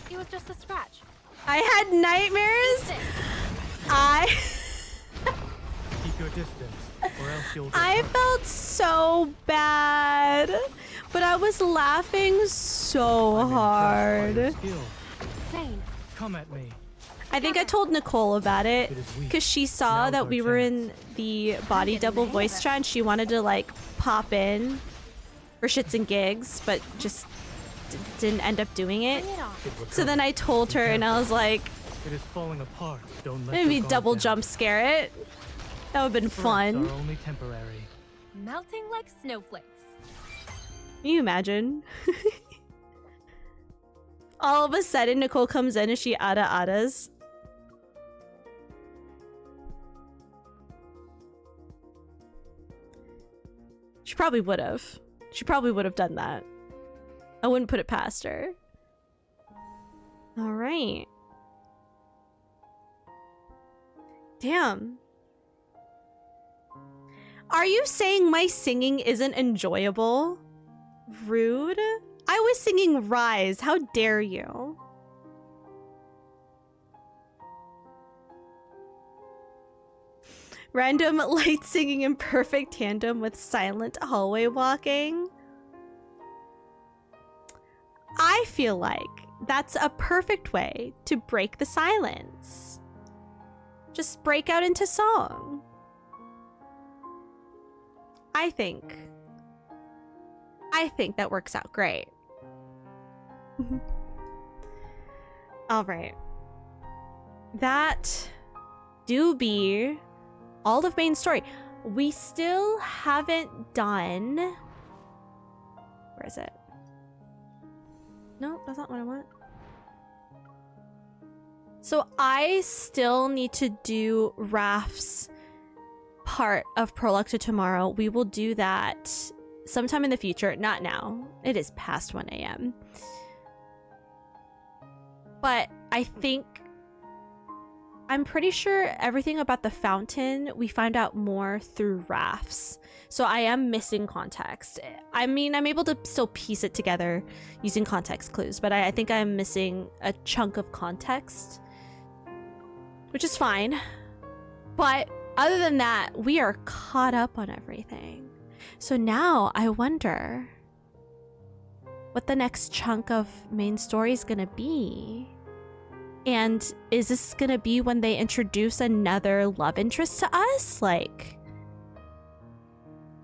It was just a scratch. I had nightmares. Keep your distance, or else you'll get I hurt. felt so bad, but I was laughing so hard. Zayne. Come at me. I think I told Nicole about it because she saw that we were in the body double voice chat and she wanted to like pop in for shits and gigs, but just didn't end up doing it. So then I told her and I was like, It is falling apart. Don't let maybe your guard double down. jump scare it. That would have been Threats fun. are only temporary. Melting like snowflakes. Can you imagine? All of a sudden Nicole comes in and she ada-adas. She probably would have. She probably would have done that. I wouldn't put it past her. All right. Damn. Are you saying my singing isn't enjoyable? Rude. I was singing Rise. How dare you? Random light singing in perfect tandem with silent hallway walking. I feel like that's a perfect way to break the silence. Just break out into song. I think that works out great. All right. That do be all of main story. We still haven't done... Where is it? No, that's not what I want. So I still need to do Raph's part of Prologue to Tomorrow. We will do that sometime in the future. Not now. It is past 1 a.m. But I'm pretty sure everything about the fountain we find out more through Raph's. So I am missing context. I mean, I'm able to still piece it together using context clues, but I think I'm missing a chunk of context, which is fine. But other than that, we are caught up on everything. So now I wonder what the next chunk of main story is gonna be. And is this gonna be when they introduce another love interest to us? Like,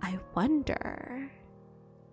I wonder.